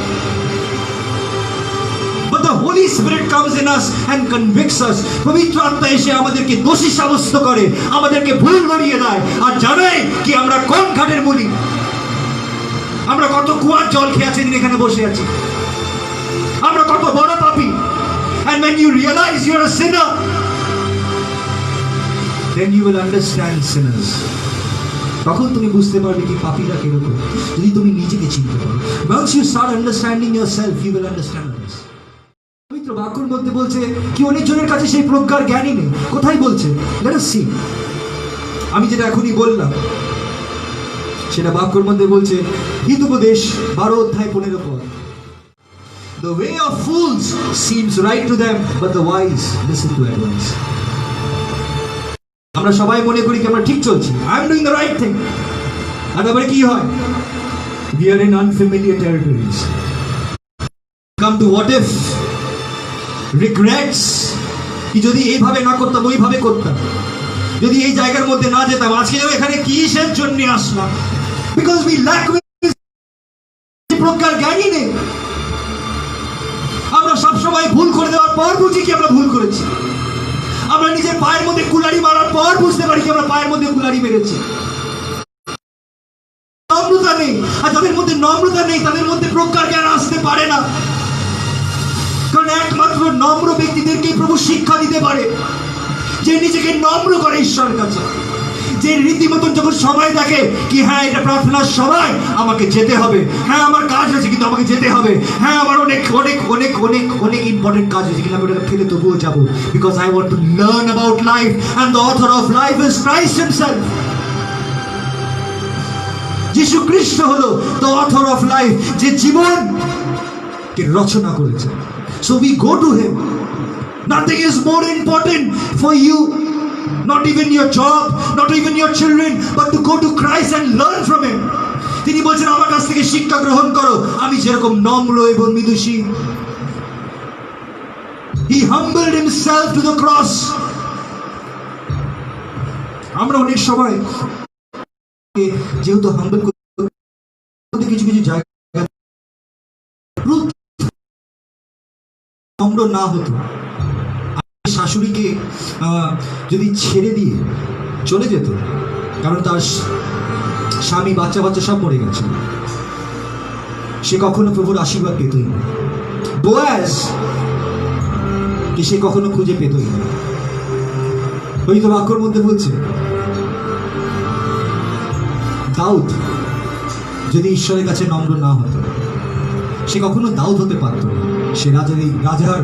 but the Holy Spirit comes in us and convicts us. পবিত্র আত্মা এসে আমাদেরকে দোষী সাব্যস্ত করে, আমাদেরকে ভুল ধরিয়ে দেয় আর জানায় কি আমরা কোন ঘাটের মূলি, আমরা কত কুয়ার জল খেয়ে আছি এখানে বসে আছি, আমরা কত বড় পাপী। And when you realize you are a sinner, then you will understand sinners. তখন তুমি বুঝতে পারবে কি পাপীরা কিরকম, যদি তুমি নিজেকে চিনতে পারো। Once you start understanding yourself, you will understand others. পবিত্র বাক্যের মধ্যে বলছে কি অনেক জনের কাছে সেই প্রজ্ঞার জ্ঞানই নেই। কোথায় বলছে? Let us see. আমি যেটা এখনই বললাম সেটা বাক্যের মধ্যে বলছে হিতোপদেশ 12 অধ্যায় 15 পদ। The way of fools seems right to them, but the wise listen to advice. আমরা সবাই মনে করি কি আমরা ঠিক চলছি, I am doing the right thing, আর তারপরে কি হয়? We are in unfamiliar territories. Come to what if, regrets, কি যদি এইভাবে না করতাম ওইভাবে করতাম, যদি এই জায়গার মধ্যে না যেতাম, আজকে এখানে কিসের জন্য আসলাম, because we lack প্রজ্ঞার জ্ঞানই নেই। আমরা সবসময় ভুল করে দেওয়ার পর বুঝি কি আমরা ভুল করেছি, আমরা নিজের পায়ের মধ্যে কুলাড়ি মারার পর বুঝতে পারি কি আমরা পায়ের মধ্যে কুলাড়ি মেরেছি। নম্রতা নেই, আর যাদের মধ্যে নম্রতা নেই তাদের মধ্যে প্রজ্ঞার জ্ঞান আসতে পারে না, কারণ একমাত্র নম্র ব্যক্তিদেরকেই প্রভু শিক্ষা দিতে পারে, যে নিজেকে নম্র করে ঈশ্বরের কাছে, যে রীতিমতন যখন সময় দেখে কি হ্যাঁ এটা প্রার্থনার সময় আমাকে যেতে হবে, হ্যাঁ আমার কাজ আছে কিন্তু আমাকে যেতে হবে, হ্যাঁ আমার অনেক অনেক অনেক অনেক অনেক ইম্পর্টেন্ট কাজ আছে কিন্তু আমি ওটাকে ফেলে তবুও যাবো, because I want to learn about life and the author of life is Christ himself. যিশু খ্রিস্ট হলো দ্য অথর অফ লাইফ, যে জীবনকে রচনা করেছে। So we go to him. Nothing is more important for you, not even your job, not even your children, but to go to Christ and learn from him. তিনি বলছেন আমার কাছ থেকে শিক্ষা গ্রহণ করো, আমি যেরকম নম্র এবং মৃদুশীল। He humbled himself to the cross. আমরা অনেক সময় যেহেতু হাম্বল করতে কিছু কিছু জায়গা নম্র না হতো, শাশুড়িকে যদি ছেড়ে দিয়ে চলে যেত কারণ তার স্বামী বাচ্চা বাচ্চা সব মরে গেছে, সে কখনো প্রভুর আশীর্বাদ পেতই না। বোয়াজ কি সে কখনো খুঁজে পেতই না। ওই তো বাক্যর মধ্যে বলছে দাউদ যদি ঈশ্বরের কাছে নম্র না হতো সে কখনো দাউদ হতে পারত না। সে রাজার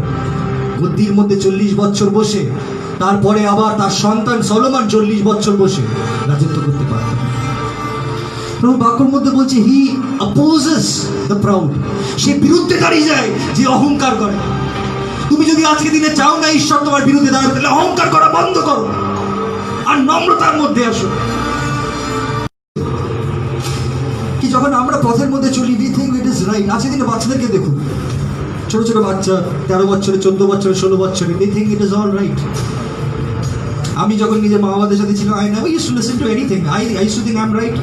গদ্দির মধ্যে 40 বছর বসে, তারপরে আবার তার সন্তান সলোমন 40 বছর বসে রাজত্ব করতে পারত। প্রভু বাক্যের মধ্যে বলছে হি অপোজেস দ্য প্রাউড, সে বিরুদ্ধে দাঁড়িয়ে যায় যে অহংকার করে। তুমি যদি আজকে দিনে চাও না ঈশ্বর তোমার বিরুদ্ধে দাঁড়াবে, তাহলে অহংকার করা বন্ধ করো আর নম্রতার মধ্যে আসো। কি যখন আমরা পথের মধ্যে চলি we think it is right। আজকে দিনে বাচ্চাদেরকে দেখুন, ছোট ছোট বাচ্চা 13 বছরে 14 বছরে 16 বছরে, they think it is all right। আমি যখন নিজের মা বাবাদের সাথে ছিলাম I never used to listen to anything, I used to think I'm right।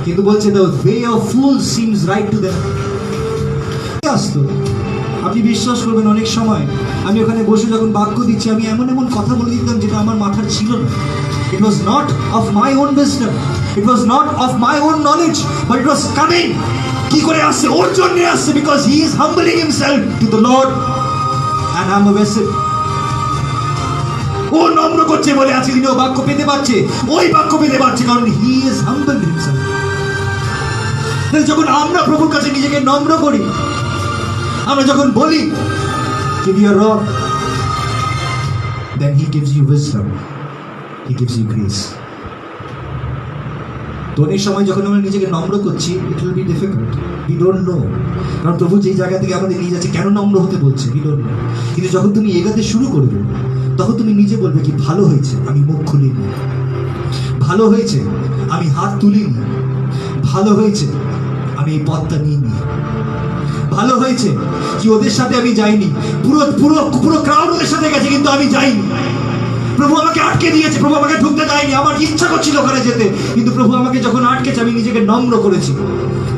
কিন্তু বলছে the way of fools seems right to them। আসতো আপনি বিশ্বাস করবেন অনেক সময় আমি ওখানে বসে যখন বাক্য দিচ্ছি আমি এমন এমন কথা বলে দিতাম যেটা আমার মাথার ছিল না। It was not of my own wisdom, it was not of my own knowledge, but it was coming কি করে আসছে, ওর জন্য আসছে, because he is humbling himself to the Lord and I'm a vessel। ও নম্র করছে বলে আজকে দিনে ও বাক্য পেতে পারছে, ওই বাক্য পেতে পারছে কারণ he is humbled himself। যখন আমরা প্রভুর কাছে নিজেকে নম্র করি, আমরা যখন বলি if you are wrong, then he gives you wisdom, he gives you grace। তো অনেক সময় যখন আমরা নিজেকে নম্র করছি it will be difficult, we don't know, কারণ প্রভু যেই জায়গা থেকে আমাদের নিয়ে যাচ্ছে কেন নম্র হতে বলছে we don't know। কিন্তু যখন তুমি এগাতে শুরু করবে তখন তুমি নিজে বলবে কি ভালো হয়েছে আমি মুখ খুলিনি, ভালো হয়েছে আমি হাত তুলিনি। ভালো হয়েছে আমি এই পথটা নিইনি। ভালো হয়েছে কি ওদের সাথে আমি যাইনি। পুরো পুরো পুরো ক্রাউড ওদের সাথে গেছে, কিন্তু আমি যাইনি। প্রভু আমাকে আটকে দিয়েছে, প্রভু আমাকে ঢুকতে দেয়নি। আমার ইচ্ছা করছিল ওখানে যেতে, কিন্তু প্রভু আমাকে যখন আটকেছে আমি নিজেকে নম্র করেছি,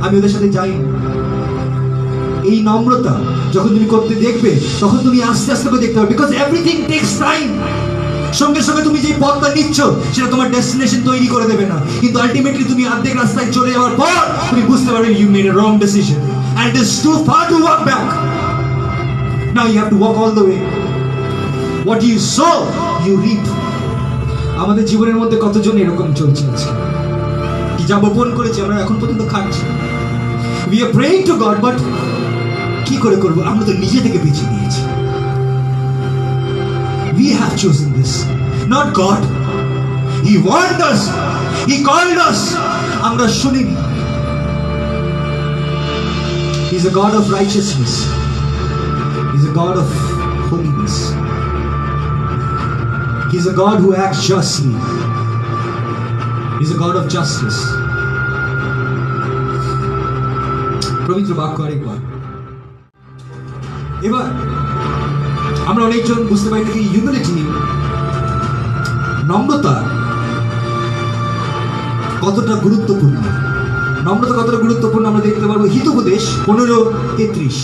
আমি ওদের সাথে যাইনি। এই নম্রতা যখন তুমি করতে দেখবে, তখন তুমি আস্তে আস্তে করে দেখতে পাবে, বিকজ এভরিথিং টেকস টাইম। সঙ্গে সঙ্গে তুমি যে পথটা নিচ্ছ সেটা তোমার ডেস্টিনেশন তৈরি করে দেবে না, কিন্তু আলটিমেটলি তুমি অর্ধেক রাস্তায় চলে যাওয়ার পর তুমি বুঝতে পারবে you made a wrong decision and it is too far to walk back. Now you have to walk all the way. What you sow you reap. আমাদের জীবনের মধ্যে কতজন এরকম চলছে আছে, কি যা বপন করেছি আমরা এখন পর্যন্ত খাচ্ছি। We are praying to God, but কি করে করব? আমরা তো নিজে থেকে বেছে নিয়েছি। We have chosen this, not God. He warned us, He called us, আমরা শুনিনি। He's a God of righteousness. He's a God of holiness. He's a God who acts justly. He's a God of justice. পবিত্র বাক্য আরেকবার। এবার আমরা অনেকজন বুঝতে পারি নাকি হিউম্যানিটি, নম্রতা কতটা গুরুত্বপূর্ণ। নম্রতা কতটা গুরুত্বপূর্ণ আমরা দেখতে পারবো Hitopadesha 15:33।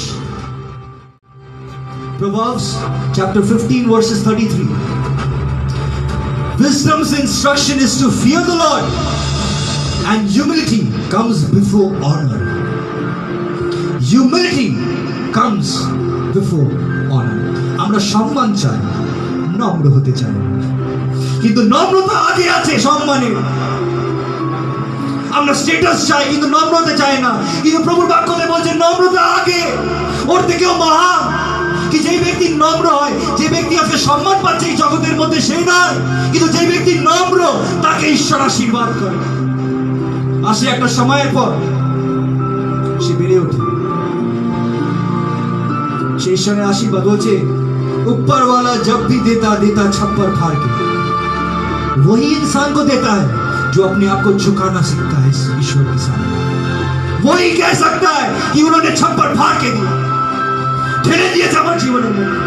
Proverbs chapter 15 verses 33. Wisdom's instruction is to fear the Lord, and humility comes before honor. Humility comes before honor. আমরা সম্মান চাই, নম্র হতে চাই, কিন্তু নম্রতা আগে আছে সম্মানের। আমরা স্ট্যাটাস চাই কিন্তু নম্রতা চাই না, কিন্তু প্রভুর বাক্যতে বলছে নম্রতা আগে। ওর থেকেও মহান কি যে ব্যক্তি নম্র হয়, যে ব্যক্তি আজকে সম্মান পাচ্ছে এই জগতের মধ্যে সেই নয়, কিন্তু যে ব্যক্তি নম্র তাকে ঈশ্বর আশীর্বাদ করে। আসে একটা সময়ের পর সে বেড়ে ওঠে, সে ঈশ্বরের আশীর্বাদ বলছে ऊपर वाला जब भी देता देता छप्पर फाड़ के, वही इंसान को देता है जो अपने आप को झुकाना सीखता है ईश्वर के सामने। वही कह सकता है कि उन्होंने छप्पर फाड़ के दिया, ঠেলে দিয়েছে আমার জীবনের মধ্যে,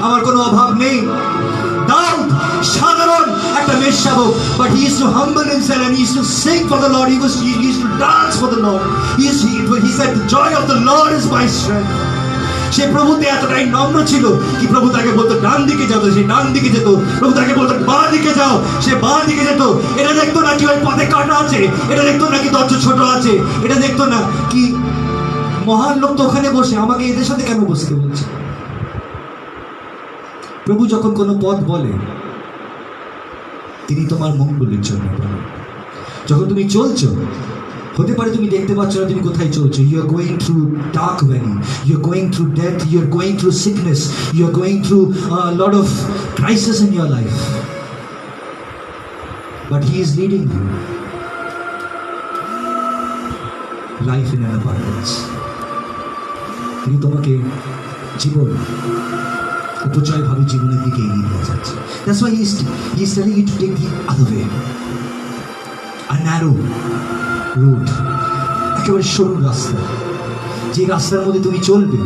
আমার কোনো অভাব নেই। দাউদ সাধারণ একটা মেষশাবক, but he used to humble himself and he used to sing for the Lord. He used to dance for the Lord. He said the joy of the Lord is my strength. সে প্রভুতে এতটাই নম্র ছিল কি প্রভু তাকে বলতো ডান দিকে যাও, সে ডান দিকে যেত। প্রভু তাকে বলতো বাঁ দিকে যাও, সে বাঁ দিকে যেত। এটা দেখতো না কি ওই পথে কাটা আছে, এটা দেখতো না কি দরজ ছোট আছে, এটা দেখতো না কি মহান লোক তো ওখানে বসে, আমাকে এদের সাথে কেন বসতে বলছে। প্রভু যখন কোনো পথ বলে তিনি তোমার মঙ্গলের জন্য বলেন। যখন তুমি চলছো, হতে পারে তুমি দেখতে পাচ্ছ না তুমি কোথায় চলছো। You are going through dark valley, you are going through death, you are going through sickness, you are going through lot of crisis in your life, but he is leading you life in an abundance. তিনি তোমাকে জীবন উপচয়ভাবে জীবনের দিকে এগিয়ে নিয়ে যাচ্ছে। That's why he is telling you to take the other way, a narrow road, একেবারে সরু রাস্তা, যে রাস্তার মধ্যে তুমি চলবে।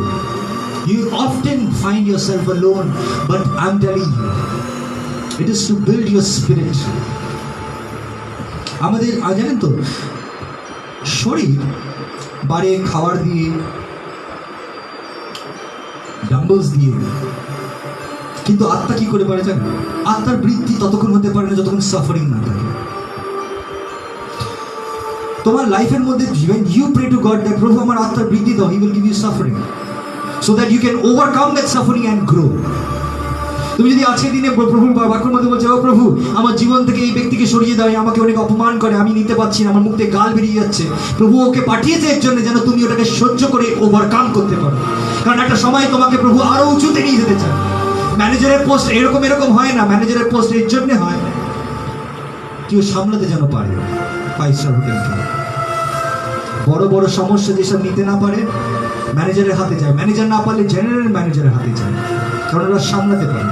You often find yourself alone, but I am telling you it is to build your spirit. আমাদের জানেন তো শরীর বাড়ে খাবার দিয়ে, ডাম্বলস দিয়ে, কিন্তু আত্মা কি করে পারে জানেন? আত্মার বৃদ্ধি ততক্ষণ হতে পারে না যতক্ষণ সাফারিং না থাকে। তোমার লাইফের মধ্যে when you pray to God that প্রভু আমার আত্মার বৃদ্ধি দাও, He will give you suffering so that you can overcome that suffering and grow. তুমি যদি আজকের দিনে প্রভুর বাক্যের মধ্যে বলছো, ও প্রভু আমার জীবন থেকে এই ব্যক্তিকে সরিয়ে দাও, আমাকে অনেক অপমান করে, আমি নিতে পারছি না, আমার মুখ থেকে গাল বেরিয়ে যাচ্ছে। প্রভু ওকে পাঠিয়েছে এর জন্য যেন তুমি ওটাকে সহ্য করে ওভারকাম করতে পারো, কারণ একটা সময় তোমাকে প্রভু আরো উঁচুতে নিয়ে যেতে চায়। ম্যানেজারের পোস্ট এরকম হয় না, ম্যানেজারের পোস্ট এর জন্য হয় কেউ সামলাতে যেন পারে। 5 স্টার হোটেলকে বড় বড় সমস্যা যেসব নিতে না পারে ম্যানেজারের হাতে যায়, ম্যানেজার না পারলে জেনারেল ম্যানেজারের হাতে যায়, কারণ ওরা সামলাতে পারে।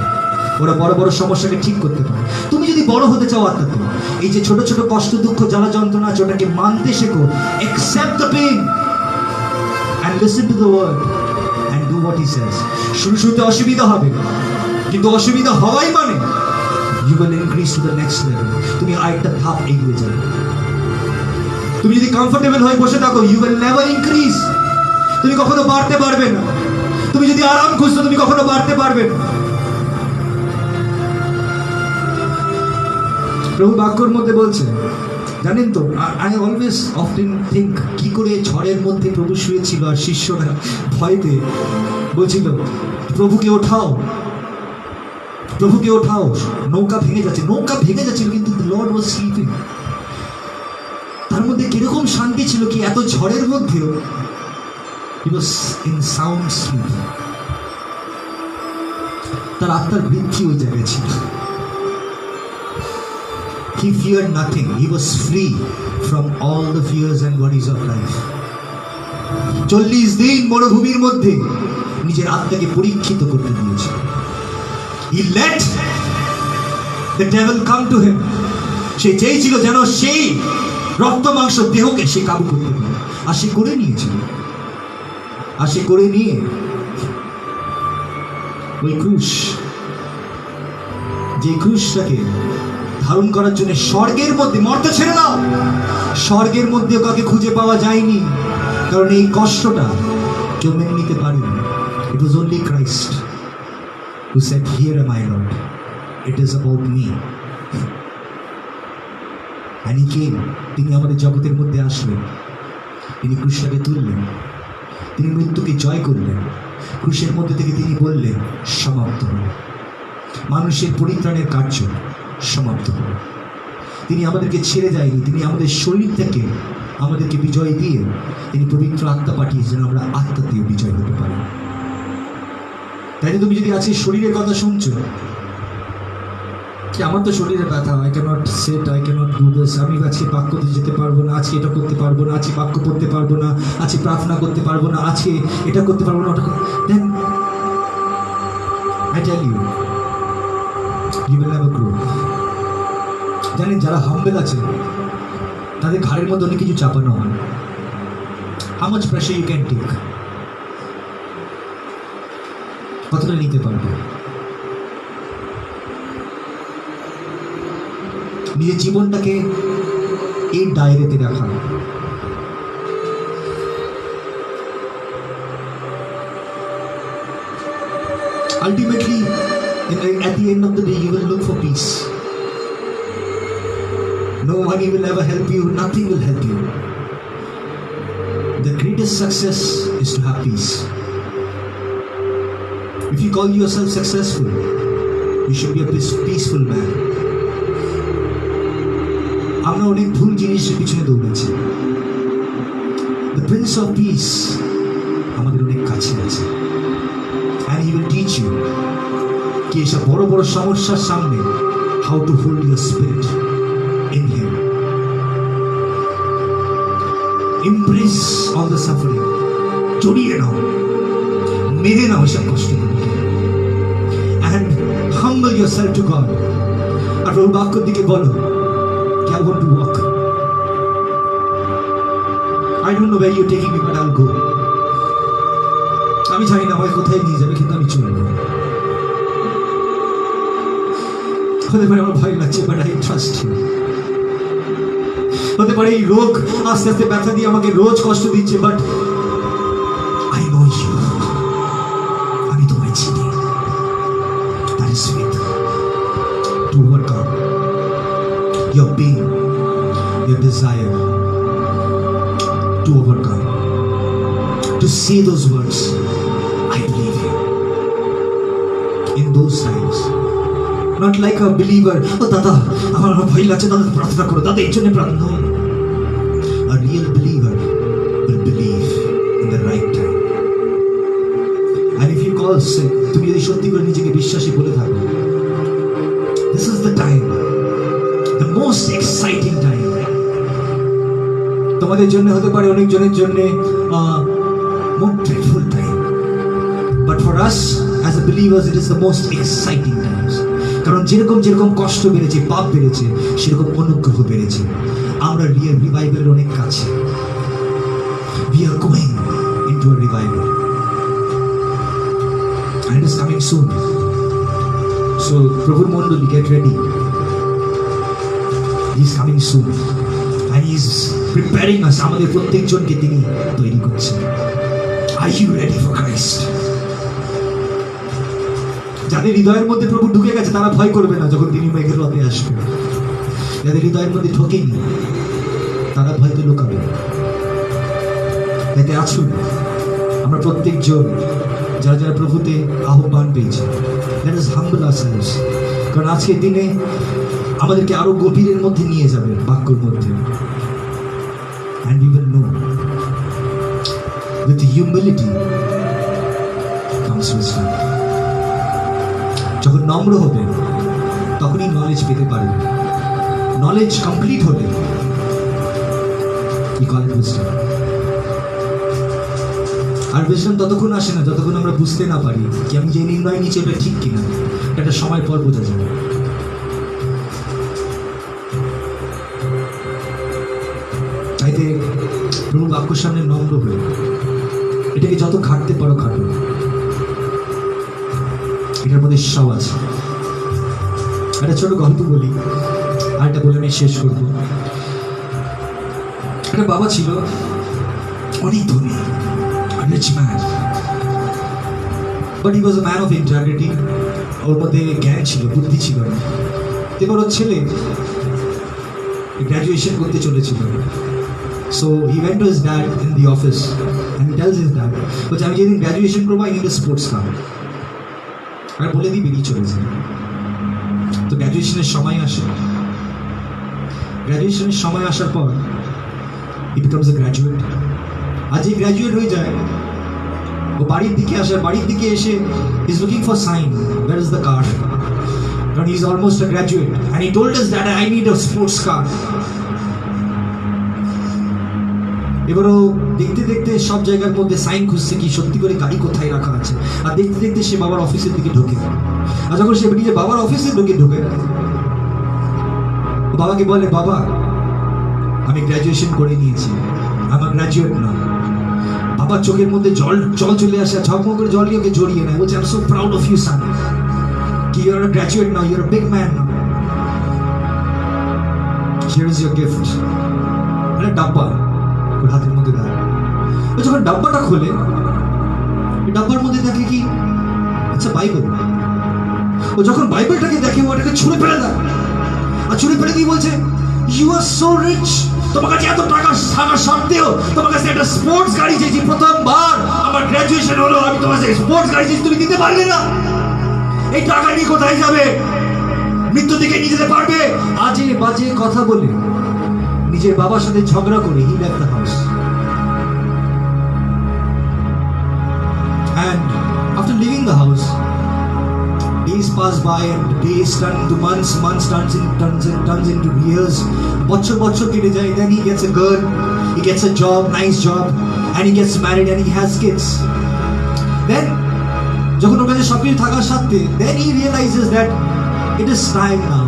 ওরা বড় বড় সমস্যাকে ঠিক করতে পারে। তুমি যদি বড় হতে চাও আত্মাতে, এই যে ছোট ছোট কষ্ট, দুঃখ, জ্বালা, যন্ত্রণা আছে, ওটাকে মানতে শেখো। Accept the pain and listen to the word and do what he says. শুরুতে অসুবিধা হবে, কিন্তু অসুবিধা হওয়াই মানে you will increase to the next level. তুমি আরেকটা ধাপ এগিয়ে যাবে। তুমি যদি কমফোর্টেবল হয়ে বসে থাকো, you will never increase. তুমি কখনো বাড়তে পারবে না। তুমি যদি আরাম খুঁজছো, তুমি কখনো বাড়তে পারবে না। প্রভু বাক্যর মধ্যে বলছে, জানেন তো, আই অলওয়েজ অফটেন থিঙ্ক, কি করে ঝড়ের মধ্যে প্রভু শুয়েছিল আর শিষ্যরা ভয়তে বলছিল, প্রভুকে ওঠাও, প্রভুকে ওঠাও, নৌকা ভেঙে যাচ্ছে। নৌকা ভেঙে যাচ্ছিল, কিন্তু লর্ড ওয়াজ স্লিপিং। তার মধ্যে কিরকম শান্তি ছিল, কি এত ঝড়ের মধ্যেও হি ওয়াজ ইন সাউন্ড স্লিপ। তার আত্মার বৃদ্ধি ওই জায়গায় ছিল। He feared nothing. He was free from all the fears and worries of life. 40 দিন মরুভূমির মধ্যে নিজের আত্মাকে পরীক্ষিত করতে দিয়েছে। He let the devil come to him. সে চেয়েছিল যেন সেই রক্ত মাংস দেহকে সে কাবু করতে পারে, আর সে করে নিয়েছিল। আর সে করে নিয়ে ওই ক্রুশ, যে ক্রুশটাকে ধারণ করার জন্য স্বর্গের মধ্যে, মর্ত ছেড়ে দাও, স্বর্গের মধ্যে কাউকে খুঁজে পাওয়া যায়নি, কারণ এই কষ্টটা কেউ মেনে নিতে পারেনি। It was only Christ who said, "Here am I, Lord. It is about me." And he came. তিনি আমাদের জগতের মধ্যে আসলেন, তিনি ক্রুশটাকে তুললেন, তিনি মৃত্যুকে জয় করলেন। ক্রুশের মধ্যে থেকে তিনি বললেন, সমাপ্ত হল। মানুষের পরিত্রাণের কার্য সমাপ্ত হল। তিনি আমাদেরকে ছেড়ে যায়নি, তিনি আমাদের শরীর থেকে আমাদেরকে বিজয় দিয়ে তিনি পবিত্র আত্মা পাঠিয়েছেন, আমরা আত্মা দিয়ে বিজয় হতে পারি। তাই তুমি যদি আজকে শরীরের কথা শুনছো, কি আমার তো শরীরে ব্যথা, I can't set, I can't do this, আমি আজকে বাক্য দিয়ে যেতে পারবো না, আজকে এটা করতে পারবো না, আজকে বাক্য পড়তে পারবো না, আজকে প্রার্থনা করতে পারবো না, আজকে এটা করতে পারবো না, ওটা, then I tell you, you will never grow. জানেন, যারা হাম্বেল আছে তাদের ঘাড়ের মধ্যে অনেক কিছু চাপানো হয়। How much pressure you can take? কতটা নিতে পারবে? নিজের জীবনটাকে এই ডায়েরিতে রাখা। Ultimately, at the end of the day, you will look for peace. No money will ever help you, nothing will help you. The greatest success is to have peace. If you call yourself successful, you should be a peaceful man. আমরা অনেক ভুল জিনিসের পিছনে দৌড়েছি। The Prince of Peace আমাদের অনেক কাছে আছে, and he will teach you কি এসব বড় বড় সমস্যার সামনে how to hold your spirit in him. Embrace all the suffering. জড়িয়ে নাও, মেনে নাও সব কষ্টগুলোকে, and humble yourself to God. আর ওর বাক্যের দিকে বলো, I want to walk. I don't know where you're taking me, but I'll go. আমি জানি না আমাকে কোথায় নিয়ে যাবে, কিন্তু আমি চলবো। হতে পারে আমার ভয় লাগছে, বাট আই ট্রাস্ট ইউ। হতে পারে এই রোগ আস্তে আস্তে ব্যথা দিয়ে আমাকে রোজ কষ্ট দিচ্ছে, বাট আই নো ইউ। আমি তোমায় চিনি। That is faith to overcome your pain, your desire, to overcome, to say those words, I believe you. In those times, not like a believer, oh dada, amar bhai lagche, dada prarthana koro, dada ei jonne prarthana. No, a real believer will believe in the right time. And if you call sick, তুমি যদি সত্যি করে নিজেকে বিশ্বাসী বলে থাকো, this is the time, the most exciting time. তোমাদের জন্য হতে পারে, অনেকজনের জন্য more dreadful time, but for us as a believers it is the most exciting times. কারণ যেরকম যেরকম কষ্ট বেড়েছে, পাপ বেড়েছে, সেরকম অনুগ্রহ বেড়েছে। আমরা রিভাইভালের অনেক কাছে। We are going into a revival and it is coming soon. So Prabhu Mondoli, get ready. He is coming soon and he is preparing us. আমাদের প্রত্যেকজনকে তিনি তৈরি করছেন। Are you ready for Christ? যাদের হৃদয়ের মধ্যে প্রভু ঢুকে গেছে তারা ভয় করবে না যখন তিনি মেঘের রথে আসবে। যাদের হৃদয়ের মধ্যে ঢোকেনি তারা ভয়তে লুকাবে। এতে আসুন আমরা প্রত্যেকজন যারা যারা প্রভুতে আহ্বান পেয়েছি, let us humble ourselves, কারণ আজকের দিনে আমাদেরকে আরো গভীরের মধ্যে নিয়ে যাবে বাক্যর মধ্যে। and we will know with humility comes wisdom. যখন নম্র হবে তখনই নলেজ পেতে পারবে। নলেজ কমপ্লিট হলে we call it wisdom. আর wisdom ততক্ষণ আসে না যতক্ষণ আমরা বুঝতে না পারি কি আমি যে নির্ণয় নিচ্ছি এটা ঠিক কিনা। এটা সময় পর বোঝা যাবে। চাইতে প্রভু বাক্যর সামনে নম্র হয়ে এটাকে যত খাটতে পারো খাটো। এটার মধ্যে সব আছে। একটা ছোট গল্প বলি, আর একটা বলে আমি শেষ করবো। একটা বাবা ছিল অনেক ধনী, rich man, but he was a man of integrity. ওর মধ্যে জ্ঞান ছিল, বুদ্ধি ছিল। এবার ওর ছেলে গ্র্যাজুয়েশন করতে চলেছিল। So he went to his dad in the office and he tells his dad, বলছে আমি যেদিন গ্র্যাজুয়েশন করবো I need a sports car. আর বলে দিয়ে বেরিয়ে চলেছে। তো গ্র্যাজুয়েশনের সময় আসে। গ্র্যাজুয়েশনের সময় আসার পর he becomes a graduate. আজ এই গ্র্যাজুয়েট হয়ে যায়, ও বাড়ির দিকে আসে। বাড়ির দিকে এসে he is looking for sign, where is the car? কারণ he is almost a graduate and he told his dad I need a sports car. এবারও দেখতে দেখতে সব জায়গার মধ্যে সাইন খুঁজছে কি সত্যি করে গাড়ি কোথায় রাখা আছে। আর দেখতে দেখতে সে বাবার অফিসের দিকে ঢোকে। আর যখন সে নিজে বাবার অফিসে ঢোকে বাবাকে বলে, বাবা আমি গ্র্যাজুয়েশন করে নিয়েছি, আমার গ্র্যাজুয়েট না। বাবার চোখের মধ্যে জল চলে আসে, ঝকমক করে জল নিয়ে ওকে জড়িয়ে নেয়। বলছে I am so proud of you son, কি you are a graduate now, you are a big man now, here is your gift. মানে ডাব্বা ওর হাতের মধ্যে দেয়। ও যখন ডাব্বাটা খোলে, ডাব্বার মধ্যে দেখে কি, আচ্ছা বাইবেল। ও যখন বাইবেলটাকে দেখে ওটাকে ছুঁড়ে ফেলে দেয়। আর ছুঁড়ে ফেলে দিয়ে বলছে ইউ আর সো রিচ, তোমার কাছে এত টাকা থাকা সত্ত্বেও তোমার কাছে একটা স্পোর্টস গাড়ি চেয়েছি। প্রথমবার আমার গ্র্যাজুয়েশন হলো, আমি তোমার কাছে স্পোর্টস গাড়ি চেয়েছি, তুমি দিতে পারলে না। এই টাকা নিয়ে কোথায় যাবে? মৃত্যু দিকে নিয়ে যেতে পারবে? আজে বাজে কথা বলে নিজের বাবার সাথে ঝগড়া করে he left the house. And after leaving the house, days pass by and days turn into months, months turns into years. বছর কেটে যায়। Then he gets a girl, he gets a job, nice job, and he gets married and he has kids. Then যখন ওর কাছে সবকিছু থাকার সাথে then he realizes that it is time now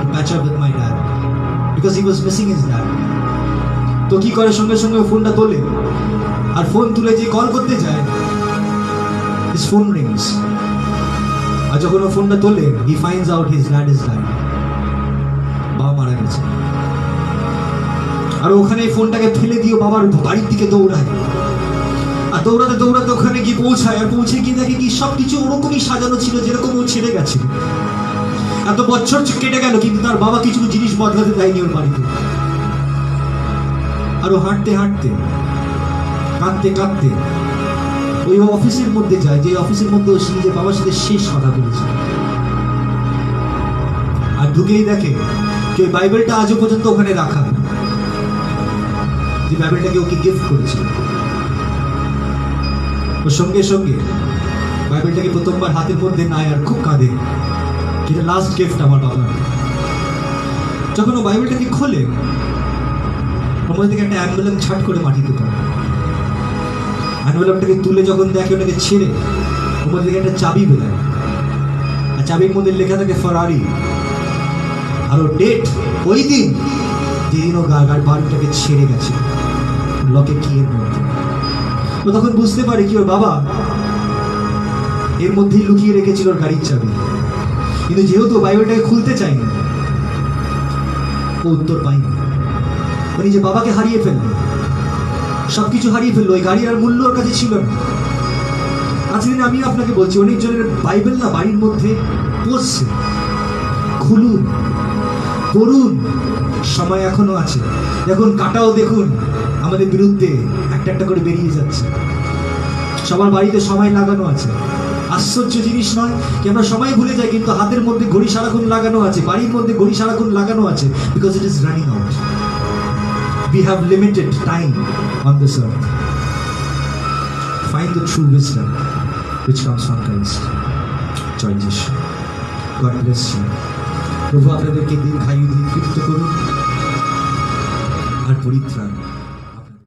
to patch up with my dad because he was missing his dad. তো কি করে, সঙ্গে সঙ্গে ফোনটা তোলে। আর ফোন তুলে যে কল করতে যায়, his phone rings. আর যখন ও ফোনটা তোলে he finds out his dad is died. বাবা মারা গেছে। আর ওখানে ফোনটাকে ফেলে দিয়ে বাবার বাড়ির দিকে দৌড়ায়। আর দৌড়াতে দৌড়াতে ওখানে গিয়ে পৌঁছায়। আর পৌঁছে গিয়ে দেখে কি সবকিছু ওরকমই সাজানো ছিল যেরকম ও ছেড়ে গেছিল। এত বছর কেটে গেল কিন্তু তার বাবা কিছু জিনিস বদলাতে দেয়নি ওর বাড়িতে। আর ও হাঁটতে হাঁটতে কাঁদতে কাঁদতে ওই অফিসের মধ্যে যায়, যে অফিসের মধ্যে ও নিজের বাবার সাথে শেষ কথা বলেছে। আর ঢুকেই দেখে যে ওই বাইবেলটা আজও পর্যন্ত ওখানে রাখা, যে বাইবেলটাকে ওকে গিফট করেছিল। ও সঙ্গে সঙ্গে বাইবেলটাকে প্রথমবার হাতের মধ্যে নেয় আর খুব কাঁদে, যেটা লাস্ট গিফট আমার বাবার। যখন ও বাইবেলটাকে খোলে, ওর মধ্যে থেকে একটা অ্যাম্বুলেন্স ছাট করে মাটিতে পড়ে। অ্যাম্বুলেন্সটাকে তুলে যখন দেখে, ওটাকে ছেড়ে ওর মধ্যে থেকে একটা চাবি বেরোয়। আর চাবির মধ্যে লেখা থাকে ফারারি। আর ও ডেট ওই দিন যেদিন ও বাড়িটাকে ছেড়ে গেছে লকে কি এর মধ্যে। ও তখন বুঝতে পারে কি ওর বাবা এর মধ্যেই লুকিয়ে রেখেছিল ওর গাড়ির চাবি, কিন্তু যেহেতু বাইবেলটাকে খুলতে চায়নি ও উত্তর পায়নি। ও নিজে বাবাকে হারিয়ে ফেললো, সবকিছু হারিয়ে ফেললো, ওই গাড়ির আর মূল্য ওর কাছে ছিল না। আজকে দিনে আমি আপনাকে বলছি অনেকজনের বাইবেল না বাড়ির মধ্যে পড়ছে, খুলুন পড়ুন, সময় এখনো আছে। দেখুন কাটাও দেখুন আমাদের বিরুদ্ধে একটা একটা করে বেরিয়ে যাচ্ছে, সবার বাড়িতে সময় লাগানো আছে। আশ্চর্য জিনিস নয় কি আমরা সময় ভুলে যাই, কিন্তু হাতের মধ্যে ঘড়ি সারাক্ষণ লাগানো আছে, বাড়ির মধ্যে ঘড়ি সারাক্ষণ লাগানো আছে, because it is running out. We have limited time on this earth. Find the true wisdom which comes from Christ. জয় যিশু। God bless you. প্রভু আপনাদেরকে দীর্ঘায়ু দিয়ে তৃপ্ত করুন আর পরিত্রাণ